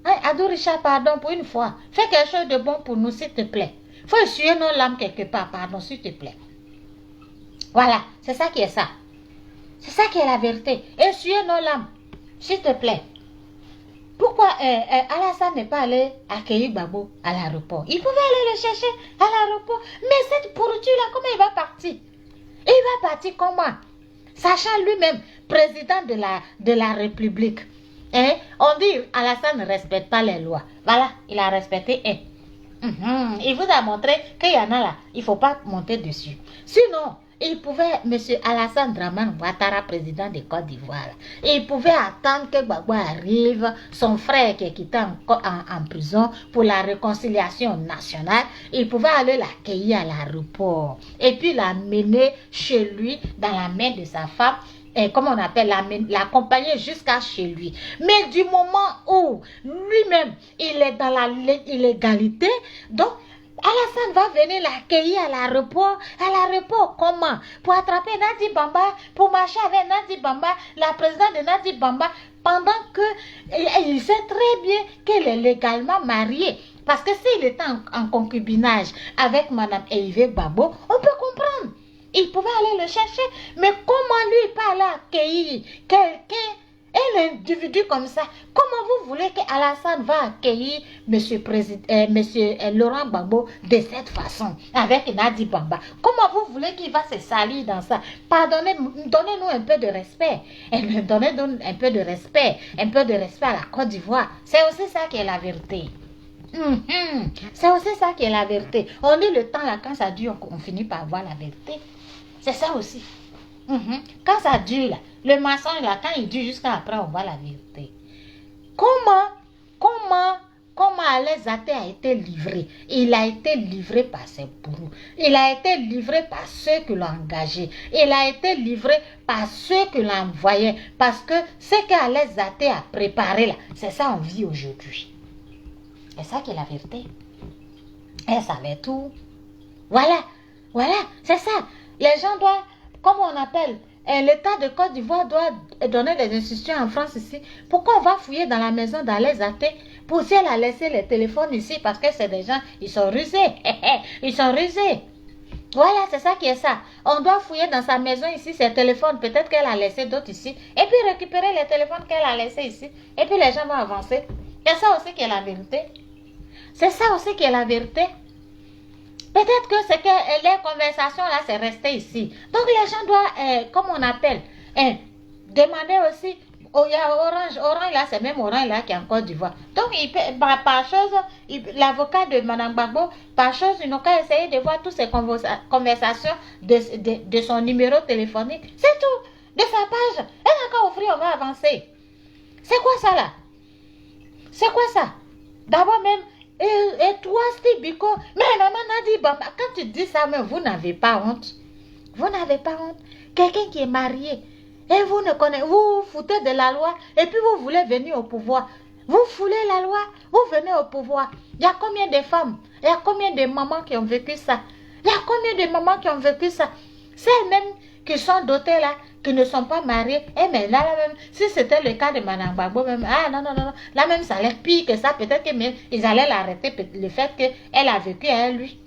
Hein, Ado Richard, pardon, pour une fois. Fais quelque chose de bon pour nous, s'il te plaît. Faut essuyer nos larmes quelque part, pardon, s'il te plaît. Voilà, c'est ça qui est ça. C'est ça qui est la vérité. Essuyer nos larmes, s'il te plaît. Pourquoi Alassane n'est pas allé accueillir Gbagbo à l'aéroport? Il pouvait aller le chercher à l'aéroport. Mais cette pourriture-là, comment il va partir? Il va partir comment? Sachant lui-même président de la République. Hein? On dit Alassane ne respecte pas les lois. Voilà, il a respecté un. Il vous a montré qu'il y en a là. Il ne faut pas monter dessus. Sinon, il pouvait, M. Alassane Dramane Ouattara, président de Côte d'Ivoire, il pouvait attendre que Gbagbo arrive, son frère qui est quitté en prison pour la réconciliation nationale, il pouvait aller l'accueillir à l'aéroport et puis l'amener chez lui dans la main de sa femme. Et comment on appelle, l'accompagner jusqu'à chez lui. Mais du moment où lui-même, il est dans l'illégalité, donc Alassane va venir l'accueillir à l'aéroport. À l'aéroport, comment? Pour attraper Nadi Bamba, pour marcher avec Nadi Bamba, la présidente de Nadi Bamba, pendant que il sait très bien qu'elle est légalement mariée. Parce que s'il était en concubinage avec Madame Eyive Gbagbo, on peut comprendre. Il pouvait aller le chercher. Mais comment lui peut aller accueillir quelqu'un, un individu comme ça? Comment vous voulez que Alassane va accueillir monsieur Laurent Gbagbo de cette façon, avec Nadi Bamba? Comment vous voulez qu'il va se salir dans ça? Donnez-nous un peu de respect. Donnez-nous un peu de respect. Un peu de respect à la Côte d'Ivoire. C'est aussi ça qui est la vérité. C'est aussi ça qui est la vérité. On dit le temps là, quand ça dure, on finit par voir la vérité. C'est ça aussi. Quand ça dure là, le mensonge là, quand il dure jusqu'à après, on voit la vérité. Comment Alain Zaté a été livré? Il a été livré par ses bourreaux. Il a été livré par ceux qui l'ont engagé. Il a été livré par ceux qui l'ont envoyé. Parce que ce qu'Alain Zaté a préparé là, c'est ça on vit aujourd'hui. C'est ça qui est la vérité. Elle savait tout. Voilà, c'est ça. Les gens doivent, comment on appelle, l'État de Côte d'Ivoire doit donner des instructions en France ici. Pourquoi on va fouiller dans la maison d'Alain Zaté pour si elle a laissé les téléphones ici? Parce que c'est des gens, ils sont rusés. Ils sont rusés. Voilà, c'est ça qui est ça. On doit fouiller dans sa maison ici ses téléphones. Peut-être qu'elle a laissé d'autres ici. Et puis récupérer les téléphones qu'elle a laissés ici. Et puis les gens vont avancer. C'est ça aussi qui est la vérité. C'est ça aussi qui est la vérité. Peut-être que c'est que les conversations là, c'est resté ici. Donc les gens doivent, comme on appelle, demander aussi. Oh, il y a Orange. Orange là, c'est même Orange là qui est en Côte d'Ivoire. Donc, par chose, l'avocat de Mme Gbagbo, par chose, ils n'ont qu'à essayer de voir toutes ces conversations de son numéro téléphonique. C'est tout. De sa page. Elle n'a qu'à offrir, on va avancer. C'est quoi ça là? C'est quoi ça? D'abord même, et toi, Steve Biko, mais maman a dit, Bamba, quand tu dis ça, mais vous n'avez pas honte. Vous n'avez pas honte. Quelqu'un qui est marié, et vous ne connaissez, vous foutez de la loi, et puis vous voulez venir au pouvoir. Vous foulez la loi, vous venez au pouvoir. Il y a combien de femmes, il y a combien de mamans qui ont vécu ça? Il y a combien de mamans qui ont vécu ça? Celles-mêmes qui sont dotées là, qui ne sont pas mariées, et mais là même, si c'était le cas de Mme Gbagbo, même, non, là même ça a l'air pire que ça, peut-être que même ils allaient l'arrêter, le fait qu'elle a vécu à lui.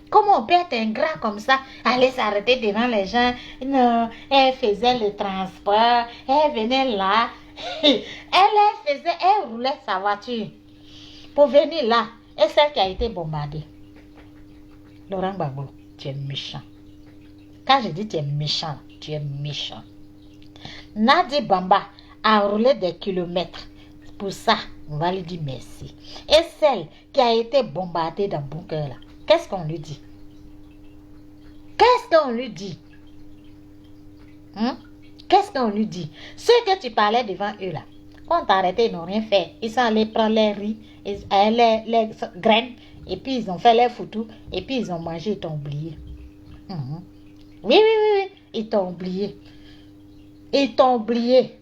Comment on peut être ingrat comme ça, aller s'arrêter devant les gens? Non, elle faisait le transport, elle venait là, elle roulait sa voiture pour venir là, et celle qui a été bombardée. Laurent Gbagbo, tu es méchant. Quand je dis tu es méchant, tu es méchant. Nadi Bamba a roulé des kilomètres. Pour ça, on va lui dire merci. Et celle qui a été bombardée dans le bunker là, qu'est-ce qu'on lui dit? Qu'est-ce qu'on lui dit? Qu'est-ce qu'on lui dit? Ceux que tu parlais devant eux là, quand t'as arrêté, ils n'ont rien fait. Ils sont allés prendre les riz, les graines, et puis ils ont fait les photos, et puis ils ont mangé, ils t'ont oublié. Oui, ils t'ont oublié. Ils t'ont oublié.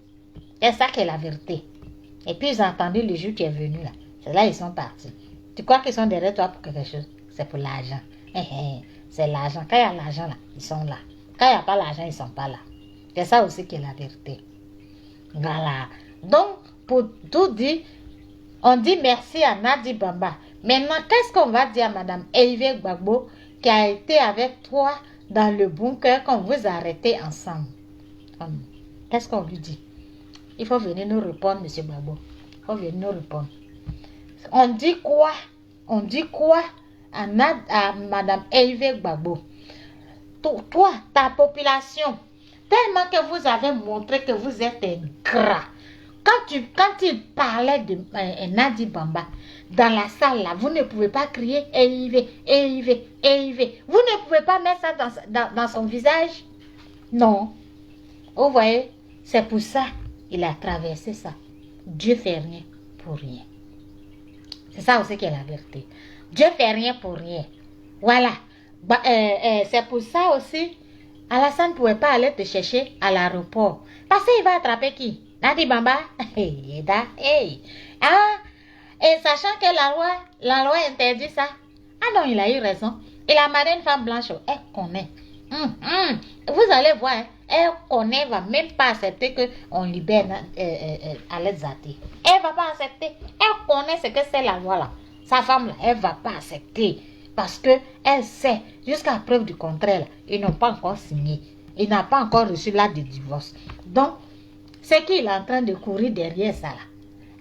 C'est ça qui est la vérité. Et puis ils ont entendu le jour qui est venu là. C'est là ils sont partis. Tu crois qu'ils sont derrière toi pour quelque chose? C'est pour l'argent. C'est l'argent. Quand il y a l'argent là, ils sont là. Quand il n'y a pas l'argent, ils ne sont pas là. C'est ça aussi qui est la vérité. Voilà. Donc, pour tout dire, On dit merci à Nadi Bamba. Maintenant, qu'est-ce qu'on va dire à Madame Hervé Gbagbo qui a été avec toi dans le bunker quand vous arrêtez ensemble? Qu'est-ce qu'on lui dit? Il faut venir nous répondre, Monsieur Gbagbo. Il faut venir nous répondre. On dit quoi? On dit quoi à Madame Hervé Gbagbo? Toi, ta population, tellement que vous avez montré que vous êtes ingrat. Quand il parlait de Nadi Bamba, dans la salle là, vous ne pouvez pas crier Hervé, Hervé, Hervé. Vous ne pouvez pas mettre ça dans son visage. Non. Vous voyez, c'est pour ça qu'il a traversé ça. Dieu fait rien pour rien. C'est ça aussi qui est la vérité. Dieu fait rien pour rien. Voilà. C'est pour ça aussi, Alassane ne pouvait pas aller te chercher à l'aéroport. Parce qu'il va attraper qui? Nadi Bamba? Et sachant que la loi interdit ça. Ah non, il a eu raison. Il a marié une femme blanche. Elle connaît. Vous allez voir, hein, elle connaît, elle ne va même pas accepter qu'on libère Aled Zate. Elle ne va pas accepter. Elle connaît ce que c'est la loi là. Sa femme là, elle ne va pas accepter. Parce qu'elle sait, jusqu'à preuve du contraire, là, ils n'ont pas encore signé. Il n'a pas encore reçu l'acte de divorce. Donc, c'est qu'il est en train de courir derrière ça là.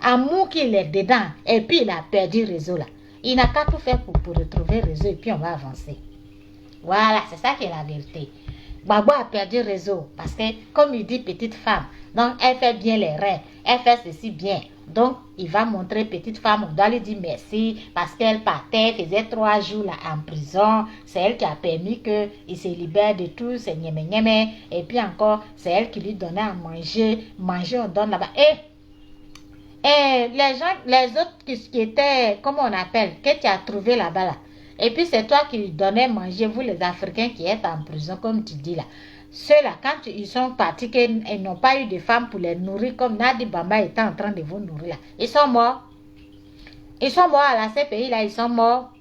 Amour qu'il est dedans, et puis il a perdu le réseau là. Il n'a qu'à tout faire pour retrouver le réseau et puis on va avancer. Voilà, c'est ça qui est la vérité. Gbagbo a perdu le réseau parce que, comme il dit petite femme, donc elle fait bien les reins, elle fait ceci bien. Donc, il va montrer petite femme, on doit lui dire merci parce qu'elle partait, faisait 3 jours là en prison. C'est elle qui a permis qu'il se libère de tout, c'est niémé. Et puis encore, c'est elle qui lui donnait à manger. Manger, on donne là-bas. Et les autres qui étaient, comment on appelle, que tu as trouvé là-bas là. Et puis c'est toi qui lui donnais manger, vous les Africains qui êtes en prison, comme tu dis là. Ceux-là, quand ils sont partis, qu'ils n'ont pas eu de femmes pour les nourrir, comme Nadi Bamba était en train de vous nourrir là. Ils sont morts. Ils sont morts à la CPI là, ils sont morts.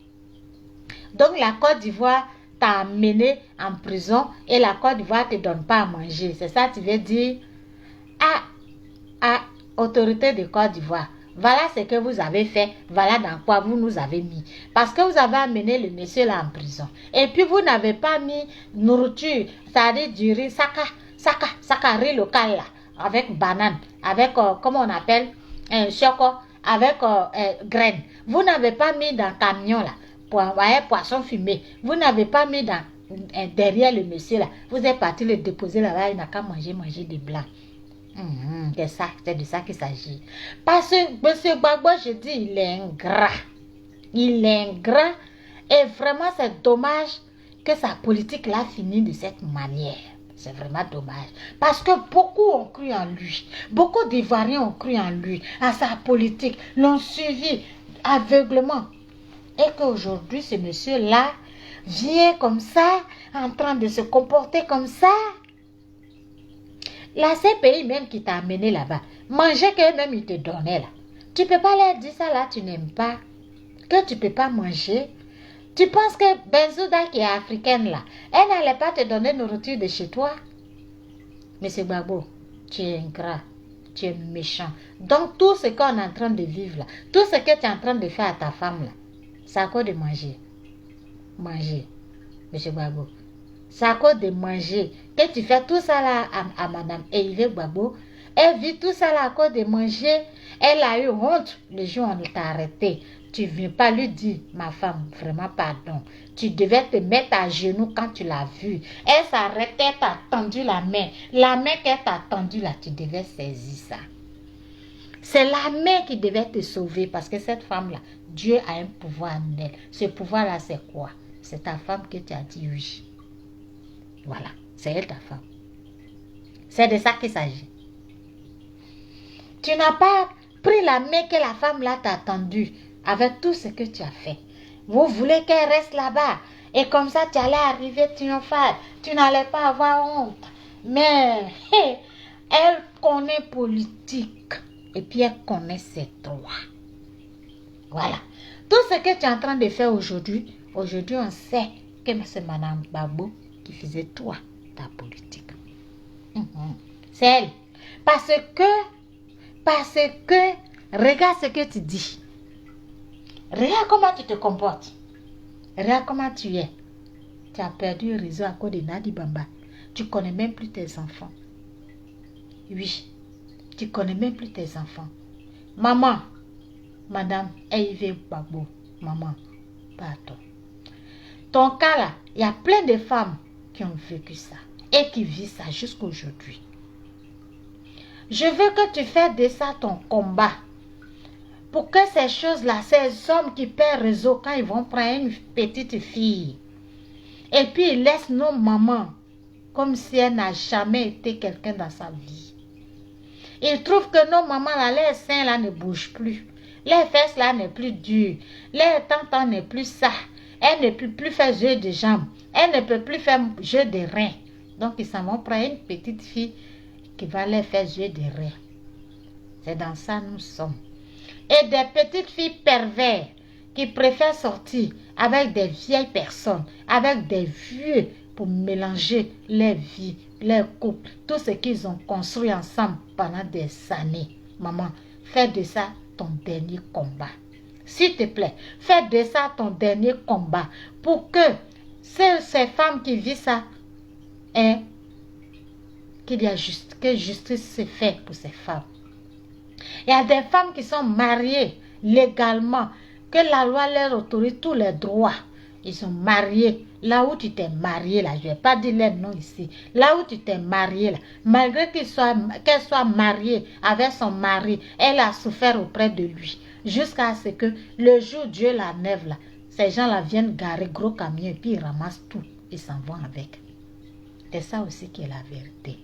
Donc la Côte d'Ivoire t'a amené en prison et la Côte d'Ivoire ne te donne pas à manger. C'est ça, tu veux dire? À autorité de Côte d'Ivoire. Voilà ce que vous avez fait, voilà dans quoi vous nous avez mis. Parce que vous avez amené le monsieur là en prison. Et puis vous n'avez pas mis nourriture, c'est-à-dire du riz, saka riz local là, avec banane, avec, comment on appelle, choco, avec graines. Vous n'avez pas mis dans le camion là, poisson fumé. Vous n'avez pas mis dans, derrière le monsieur là. Vous êtes parti le déposer là-bas, il n'a qu'à manger des blancs. C'est de ça qu'il s'agit. Parce que M. Gbagbo, je dis, il est ingrat. Il est ingrat. Et vraiment, c'est dommage que sa politique l'a fini de cette manière. C'est vraiment dommage. Parce que beaucoup ont cru en lui. Beaucoup d'Ivoiriens ont cru en lui, à sa politique, l'ont suivi aveuglement. Et qu'aujourd'hui, ce monsieur-là vient comme ça, en train de se comporter comme ça. La CPI même qui t'a amené là-bas, manger qu'eux-mêmes ils te donnaient là. Tu ne peux pas leur dire ça là, tu n'aimes pas, que tu ne peux pas manger. Tu penses que Benzouda qui est africaine là, elle n'allait pas te donner nourriture de chez toi? Monsieur Gbagbo, tu es ingrat, tu es méchant. Donc tout ce qu'on est en train de vivre là, tout ce que tu es en train de faire à ta femme là, c'est à cause de manger. Manger, Monsieur Gbagbo. C'est à cause de manger que tu fais tout ça là à Madame Hervé Gbagbo. Elle vit tout ça là à cause de manger. Elle a eu honte le jour où on t'a arrêté. Tu ne viens pas lui dire, ma femme, vraiment pardon. Tu devais te mettre à genoux quand tu l'as vue. Elle s'arrêtait, elle t'a tendu la main. La main qu'elle t'a tendue là, tu devais saisir ça. C'est la main qui devait te sauver parce que cette femme-là, Dieu a un pouvoir en elle. Ce pouvoir-là, c'est quoi? C'est ta femme que tu as dit oui. Voilà, c'est elle ta femme. C'est de ça qu'il s'agit. Tu n'as pas pris la main que la femme là t'a tendue avec tout ce que tu as fait. Vous voulez qu'elle reste là-bas. Et comme ça, tu allais arriver triomphale. Tu n'allais pas avoir honte. Mais elle connaît politique. Et puis elle connaît ses droits. Voilà. Tout ce que tu es en train de faire aujourd'hui, on sait que c'est Madame Gbagbo qui faisait toi, ta politique. C'est elle. Parce que Regarde ce que tu dis. Regarde comment tu te comportes. Regarde comment tu es. Tu as perdu le réseau à cause de Nadi Bamba. Tu connais même plus tes enfants. Oui, tu connais même plus tes enfants. Maman, Madame Eive Babo, maman, pardon. Ton cas là, il y a plein de femmes qui ont vécu ça et qui vivent ça jusqu'à aujourd'hui. Je veux que tu fasses de ça ton combat. Pour que ces choses-là, ces hommes qui perdent réseau quand ils vont prendre une petite fille, et puis ils laissent nos mamans comme si elle n'a jamais été quelqu'un dans sa vie. Ils trouvent que nos mamans, là, les seins là ne bougent plus. Les fesses là n'est plus dures. Les tantes n'est plus ça. Elle ne peut plus faire jeu de jambes. Elle ne peut plus faire jeu de reins. Donc ils s'en vont prendre une petite fille qui va les faire jeu de reins. C'est dans ça nous sommes. Et des petites filles pervers qui préfèrent sortir avec des vieilles personnes, avec des vieux pour mélanger les vies, les couples, tout ce qu'ils ont construit ensemble pendant des années. Maman, fais de ça ton dernier combat. S'il te plaît, fais de ça ton dernier combat pour que ces femmes qui vivent ça, que justice se fait pour ces femmes. Il y a des femmes qui sont mariées légalement, que la loi leur autorise tous les droits. Ils sont mariés. Là où tu t'es marié, là, je ne vais pas dire les noms ici. Là où tu t'es marié, là, malgré qu'elle soit mariée avec son mari, elle a souffert auprès de lui. Jusqu'à ce que le jour où Dieu la nève, là, ces gens-là viennent garer gros camions et puis ils ramassent tout. Ils s'en vont avec. C'est ça aussi qui est la vérité.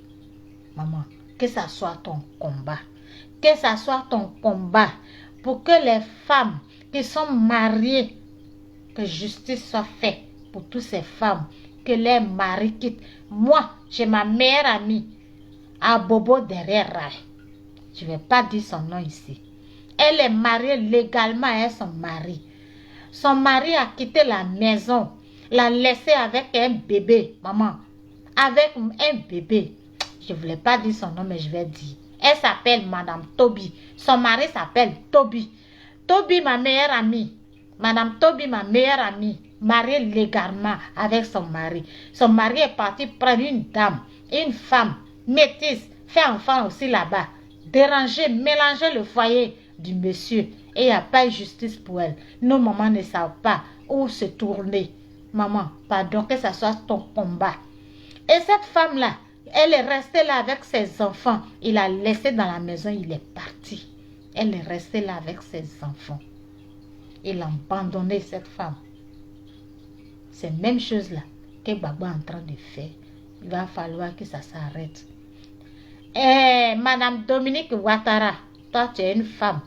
Maman, que ça soit ton combat. Que ça soit ton combat pour que les femmes qui sont mariées, que justice soit faite pour toutes ces femmes, que les maris quittent. Moi, j'ai ma meilleure amie à Bobo derrière Rai. Je ne vais pas dire son nom ici. Elle est mariée légalement à son mari. Son mari a quitté la maison, l'a laissé avec un bébé, maman. Avec un bébé. Je ne voulais pas dire son nom, mais je vais dire. Elle s'appelle Madame Toby. Son mari s'appelle Toby. Toby, ma meilleure amie. Madame Toby, ma meilleure amie, mariée légalement avec son mari. Son mari est parti prendre une dame, une femme, métisse, fait enfant aussi là-bas. Déranger, mélanger le foyer du monsieur. Et il n'y a pas de justice pour elle. Nos mamans ne savent pas où se tourner. Maman, pardon, que ce soit ton combat. Et cette femme-là, elle est restée là avec ses enfants. Il l'a laissée dans la maison, il est parti. Elle est restée là avec ses enfants. Il a abandonné cette femme. C'est la même chose là que Baba est en train de faire. Il va falloir que ça s'arrête. Madame Dominique Ouattara, toi tu es une femme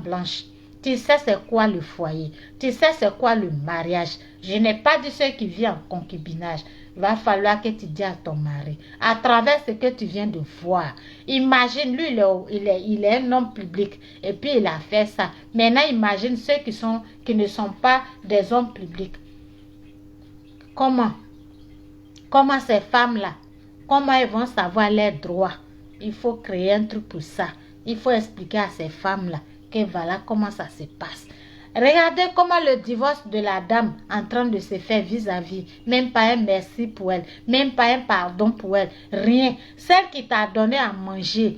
blanche. Tu sais c'est quoi le foyer. Tu sais c'est quoi le mariage. Je n'ai pas dit ceux qui vivent en concubinage. Il va falloir que tu dises à ton mari, à travers ce que tu viens de voir. Imagine, lui, il est un homme public. Et puis, il a fait ça. Maintenant, imagine ceux qui ne sont pas des hommes publics. Comment ces femmes-là, comment elles vont savoir leurs droits? Il faut créer un truc pour ça. Il faut expliquer à ces femmes-là que voilà comment ça se passe. Regardez comment le divorce de la dame en train de se faire vis-à-vis. Même pas un merci pour elle. Même pas un pardon pour elle. Rien. Celle qui t'a donné à manger.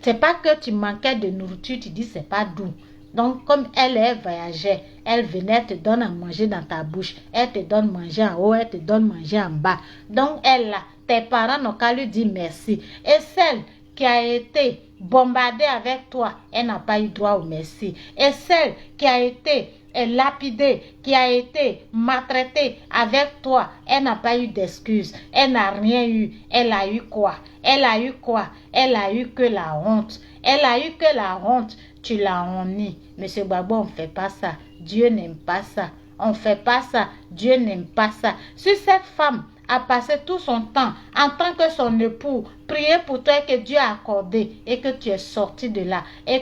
C'est pas que tu manquais de nourriture. Tu dis c'est pas doux. Donc comme elle voyageait. Elle venait te donner à manger dans ta bouche. Elle te donne manger en haut. Elle te donne manger en bas. Donc elle là. Tes parents n'ont qu'à lui dire merci. Et celle qui a été bombardée avec toi, elle n'a pas eu droit au merci. Et celle qui a été lapidée, qui a été maltraitée avec toi, elle n'a pas eu d'excuses. Elle n'a rien eu. Elle a eu quoi? Elle a eu quoi? Elle a eu que la honte. Elle a eu que la honte. Tu l'as honnie. Monsieur Babo, on ne fait pas ça. Dieu n'aime pas ça. On ne fait pas ça. Dieu n'aime pas ça. Si cette femme a passé tout son temps en tant que son époux, prier pour toi que Dieu a accordé et que tu es sorti de là, ce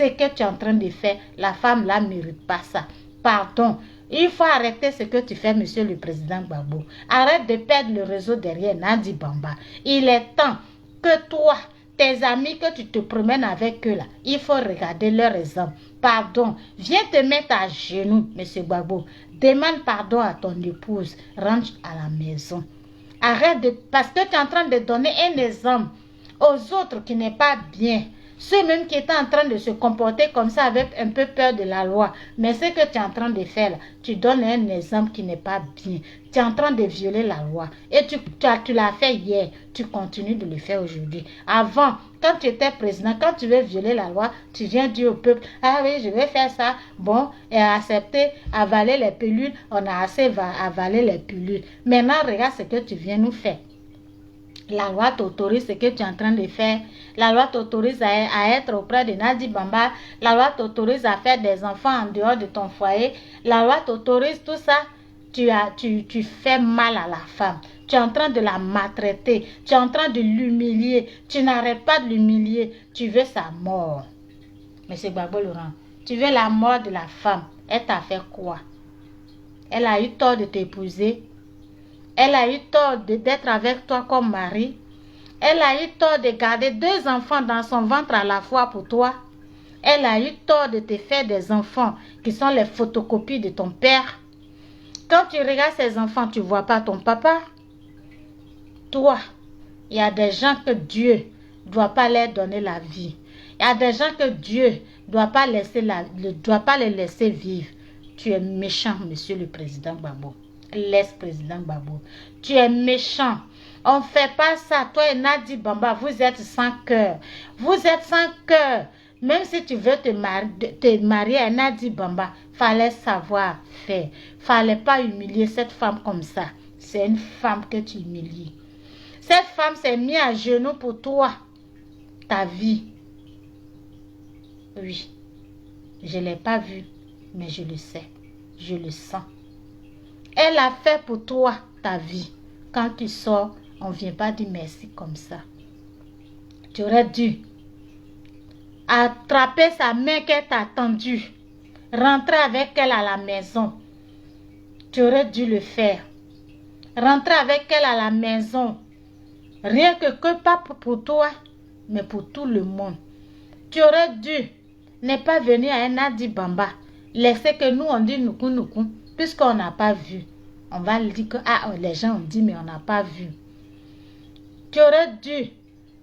que tu es en train de faire, la femme là ne mérite pas ça. Pardon. Il faut arrêter ce que tu fais, monsieur le président Babo. Arrête de perdre le réseau derrière Nadi Bamba. Il est temps que toi, tes amis que tu te promènes avec eux là, il faut regarder leur exemple. Pardon, viens te mettre à genoux, monsieur Gbagbo. Demande pardon à ton épouse, rentre à la maison. Arrête de... Parce que tu es en train de donner un exemple aux autres qui n'est pas bien. Ceux-mêmes qui étaient en train de se comporter comme ça avec un peu peur de la loi. Mais ce que tu es en train de faire là, tu donnes un exemple qui n'est pas bien. Tu es en train de violer la loi. Et tu l'as fait hier. Tu continues de le faire aujourd'hui. Avant, quand tu étais président, quand tu veux violer la loi, tu viens dire au peuple, ah oui, je vais faire ça. Bon, et accepter, avaler les pilules. On a assez avalé les pilules. Maintenant, regarde ce que tu viens nous faire. La loi t'autorise ce que tu es en train de faire. La loi t'autorise à être auprès de Nadi Bamba. La loi t'autorise à faire des enfants en dehors de ton foyer. La loi t'autorise tout ça. Tu fais mal à la femme. Tu es en train de la maltraiter. Tu es en train de l'humilier. Tu n'arrêtes pas de l'humilier. Tu veux sa mort. Monsieur Gbagbo Laurent, tu veux la mort de la femme. Elle t'a fait quoi? Elle a eu tort de t'épouser. Elle a eu tort d'être avec toi comme mari. Elle a eu tort de garder 2 enfants dans son ventre à la fois pour toi. Elle a eu tort de te faire des enfants qui sont les photocopies de ton père. Quand tu regardes ces enfants, tu ne vois pas ton papa. Toi, il y a des gens que Dieu ne doit pas leur donner la vie. Il y a des gens que Dieu ne doit pas les laisser vivre. Tu es méchant, monsieur le président Gbagbo. L'ex-président Gbagbo. Tu es méchant. On ne fait pas ça. Toi et Nadi Bamba, vous êtes sans cœur. Vous êtes sans cœur. Même si tu veux te marier à Nadi Bamba, fallait savoir faire. Fallait pas humilier cette femme comme ça. C'est une femme que tu humilies. Cette femme s'est mise à genoux pour toi. Ta vie. Oui. Je ne l'ai pas vue, mais je le sais. Je le sens. Elle a fait pour toi ta vie. Quand tu sors, on ne vient pas dire merci comme ça. Tu aurais dû attraper sa main qu'elle t'a tendue. Rentrer avec elle à la maison. Tu aurais dû le faire. Rentrer avec elle à la maison. Rien que pas pour toi, mais pour tout le monde. Tu aurais dû ne pas venir à un Nadi Bamba. Laisser que nous on dit nous. Puisqu'on n'a pas vu, on va le dire que les gens ont dit, mais on n'a pas vu. Tu aurais dû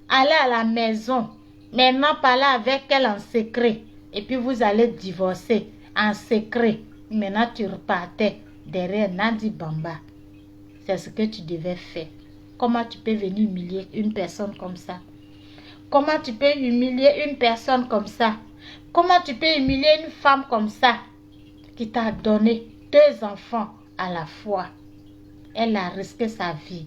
aller à la maison, maintenant parler avec elle en secret. Et puis vous allez divorcer en secret. Maintenant tu repartais derrière Nadi Bamba. C'est ce que tu devais faire. Comment tu peux venir humilier une personne comme ça? Comment tu peux humilier une personne comme ça? Comment tu peux humilier une femme comme ça qui t'a donné 2 enfants à la fois? Elle a risqué sa vie.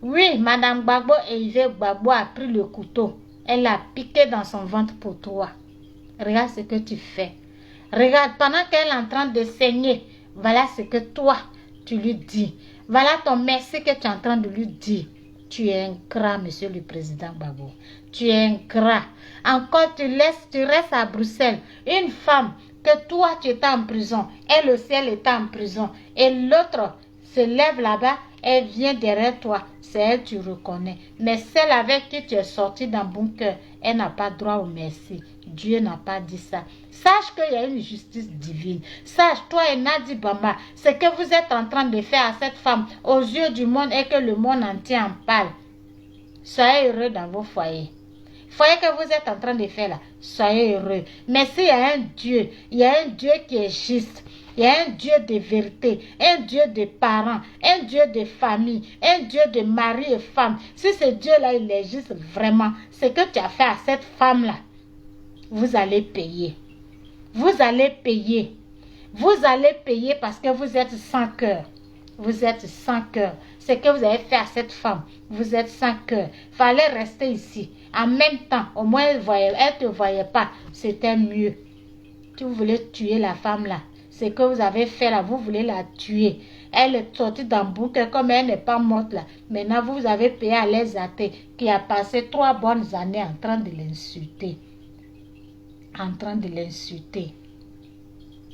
Oui, Madame Gbagbo et Yves Gbagbo a pris le couteau. Elle a piqué dans son ventre pour toi. Regarde ce que tu fais. Regarde, pendant qu'elle est en train de saigner, voilà ce que toi, tu lui dis. Voilà ton merci que tu es en train de lui dire. Tu es ingrat, monsieur le président Gbagbo. Tu es ingrat. Encore, tu restes à Bruxelles. Une femme que toi, tu étais en prison. Elle aussi, elle était en prison. Et l'autre se lève là-bas. Elle vient derrière toi. C'est elle, tu reconnais. Mais celle avec qui tu es sorti dans bunker, elle n'a pas droit au merci. Dieu n'a pas dit ça. Sache qu'il y a une justice divine. Sache, toi et Nadi Bamba, ce que vous êtes en train de faire à cette femme aux yeux du monde et que le monde entier en parle. Soyez heureux dans vos foyers. Foyer que vous êtes en train de faire là, soyez heureux. Mais s'il y a un Dieu, il y a un Dieu qui est juste. Il y a un Dieu de vérité, un Dieu de parents, un Dieu de famille, un Dieu de mari et femme. Si ce Dieu-là, il est juste vraiment, ce que tu as fait à cette femme-là, vous allez payer. Vous allez payer. Vous allez payer parce que vous êtes sans cœur. Vous êtes sans cœur. Ce que vous avez fait à cette femme, vous êtes sans cœur. Il fallait rester ici. En même temps, au moins, elle ne te voyait pas. C'était mieux. Si vous voulez tuer la femme là, ce que vous avez fait là, vous voulez la tuer. Elle est sortie d'un bouquet comme elle n'est pas morte là. Maintenant, vous avez payé à les athées qui a passé 3 bonnes années en train de l'insulter. En train de l'insulter.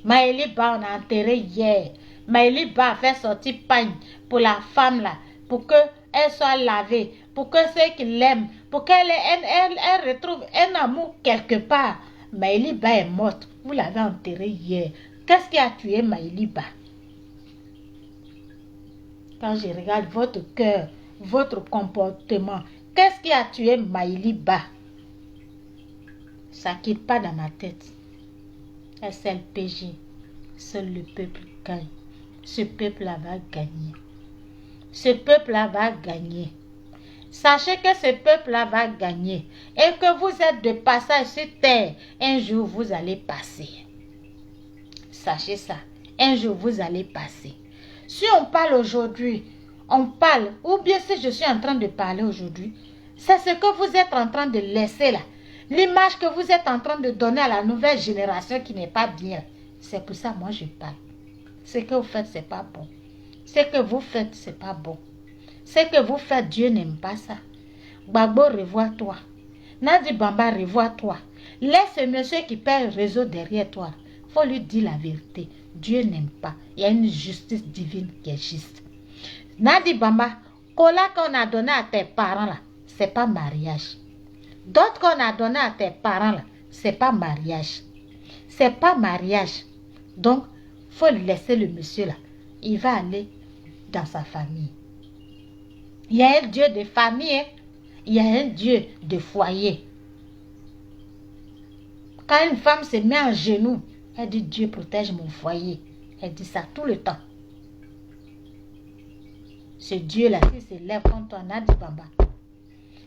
Maëli Ba, on a enterré hier. Maëli Ba a fait sortir pagne pour la femme là. Pour qu'elle soit lavée. pour que ceux qui l'aiment, pour elle retrouve un amour quelque part. Maïliba est morte. Vous l'avez enterrée hier. Qu'est-ce qui a tué Maïliba? Quand je regarde votre cœur, votre comportement, qu'est-ce qui a tué Maïliba? Ça ne quitte pas dans ma tête. SLPG, seul le peuple gagne. Ce peuple-là va gagner. Ce peuple-là va gagner. Sachez que ce peuple-là va gagner. Et que vous êtes de passage sur terre. Un jour, vous allez passer. Sachez ça. Un jour, vous allez passer. Si on parle aujourd'hui, on parle, ou bien si je suis en train de parler aujourd'hui, c'est ce que vous êtes en train de laisser là. L'image que vous êtes en train de donner à la nouvelle génération qui n'est pas bien. C'est pour ça, moi, je parle. Ce que vous faites, c'est pas bon. Ce que vous faites, c'est pas bon. Ce que vous faites, Dieu n'aime pas ça. Gbagbo, revois-toi. Nadi Bamba, revois-toi. Laisse ce monsieur qui perd le réseau derrière toi. Il faut lui dire la vérité. Dieu n'aime pas. Il y a une justice divine qui est juste. Nadi Bamba, cola qu'on a donné à tes parents là, c'est pas mariage. D'autres qu'on a donné à tes parents là, c'est pas mariage. C'est pas mariage. Donc, il faut laisser le monsieur là. Il va aller dans sa famille. Il y a un Dieu de famille, hein? Il y a un Dieu de foyer. Quand une femme se met en genoux, elle dit Dieu protège mon foyer. Elle dit ça tout le temps. Ce Dieu-là, s'il se lève contre toi, Nadi Bamba.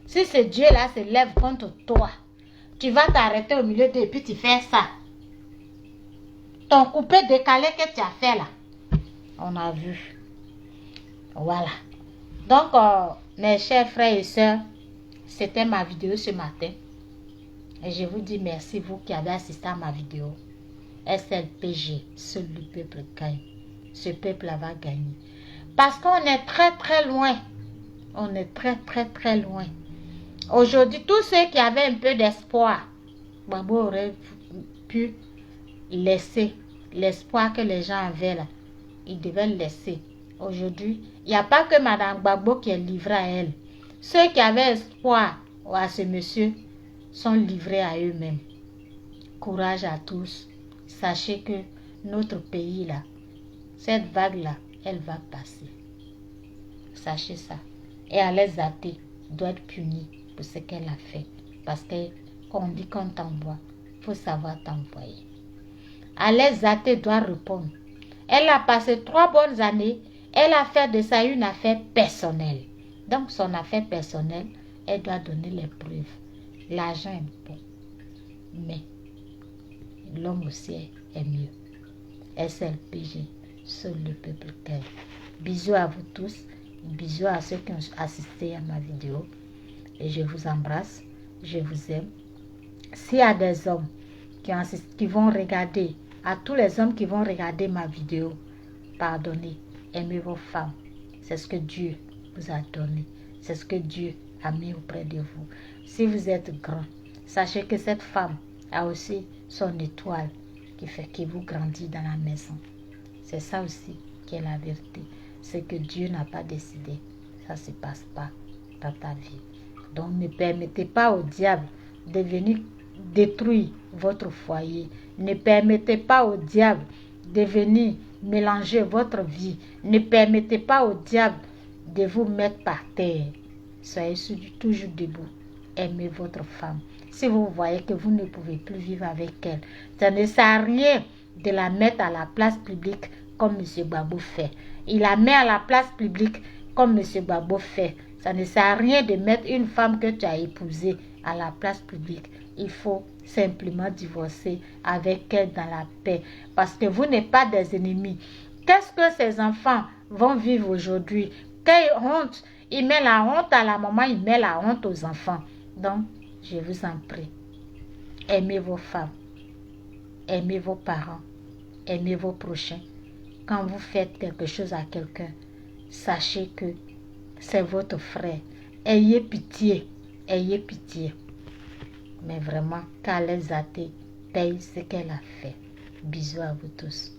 Si ce Dieu-là se lève contre toi, tu vas t'arrêter au milieu d'eux et puis tu fais ça. Ton coupé décalé que tu as fait là, on a vu. Voilà. Donc, mes chers frères et sœurs, c'était ma vidéo ce matin. Et je vous dis merci, vous qui avez assisté à ma vidéo. SLPG, seul le peuple gagne. Ce peuple-là va gagner. Parce qu'on est très très loin. On est très très très loin. Aujourd'hui, tous ceux qui avaient un peu d'espoir, Gbagbo aurait pu laisser l'espoir que les gens avaient là. Ils devaient le laisser. Aujourd'hui, il n'y a pas que Madame Gbagbo qui est livrée à elle. Ceux qui avaient espoir à ce monsieur sont livrés à eux-mêmes. Courage à tous. Sachez que notre pays là, cette vague là, elle va passer. Sachez ça. Et Alaise Zaté doit être punie pour ce qu'elle a fait. Parce que quand on dit qu'on t'envoie, il faut savoir t'envoyer. Alaise Zaté doit répondre. Elle a passé 3 bonnes années. Elle a fait de ça une affaire personnelle. Donc son affaire personnelle, elle doit donner les preuves. L'argent est bon. Mais l'homme aussi est mieux. SLPG, seul le peuple gagne. Bisous à vous tous. Bisous à ceux qui ont assisté à ma vidéo. Et je vous embrasse. Je vous aime. S'il y a des hommes qui vont regarder, à tous les hommes qui vont regarder ma vidéo, pardonnez, aimez vos femmes. C'est ce que Dieu vous a donné. C'est ce que Dieu a mis auprès de vous. Si vous êtes grand, sachez que cette femme a aussi son étoile qui vous grandit dans la maison. C'est ça aussi qui est la vérité. C'est que Dieu n'a pas décidé. Ça ne se passe pas dans ta vie. Donc ne permettez pas au diable de venir détruire votre foyer. Ne permettez pas au diable de venir mélanger votre vie. Ne permettez pas au diable de vous mettre par terre. Soyez toujours debout. Aimez votre femme. Si vous voyez que vous ne pouvez plus vivre avec elle, ça ne sert à rien de la mettre à la place publique comme M. Gbagbo fait. Il la met à la place publique comme M. Gbagbo fait. Ça ne sert à rien de mettre une femme que tu as épousée à la place publique. Il faut simplement divorcer avec elle dans la paix. Parce que vous n'êtes pas des ennemis. Qu'est-ce que ces enfants vont vivre aujourd'hui? Quelle honte! Il met la honte à la maman, il met la honte aux enfants. Donc, je vous en prie. Aimez vos femmes. Aimez vos parents. Aimez vos prochains. Quand vous faites quelque chose à quelqu'un, sachez que c'est votre frère. Ayez pitié. Ayez pitié. Mais vraiment, qu'Alaise Zaté paye ce qu'elle a fait. Bisous à vous tous.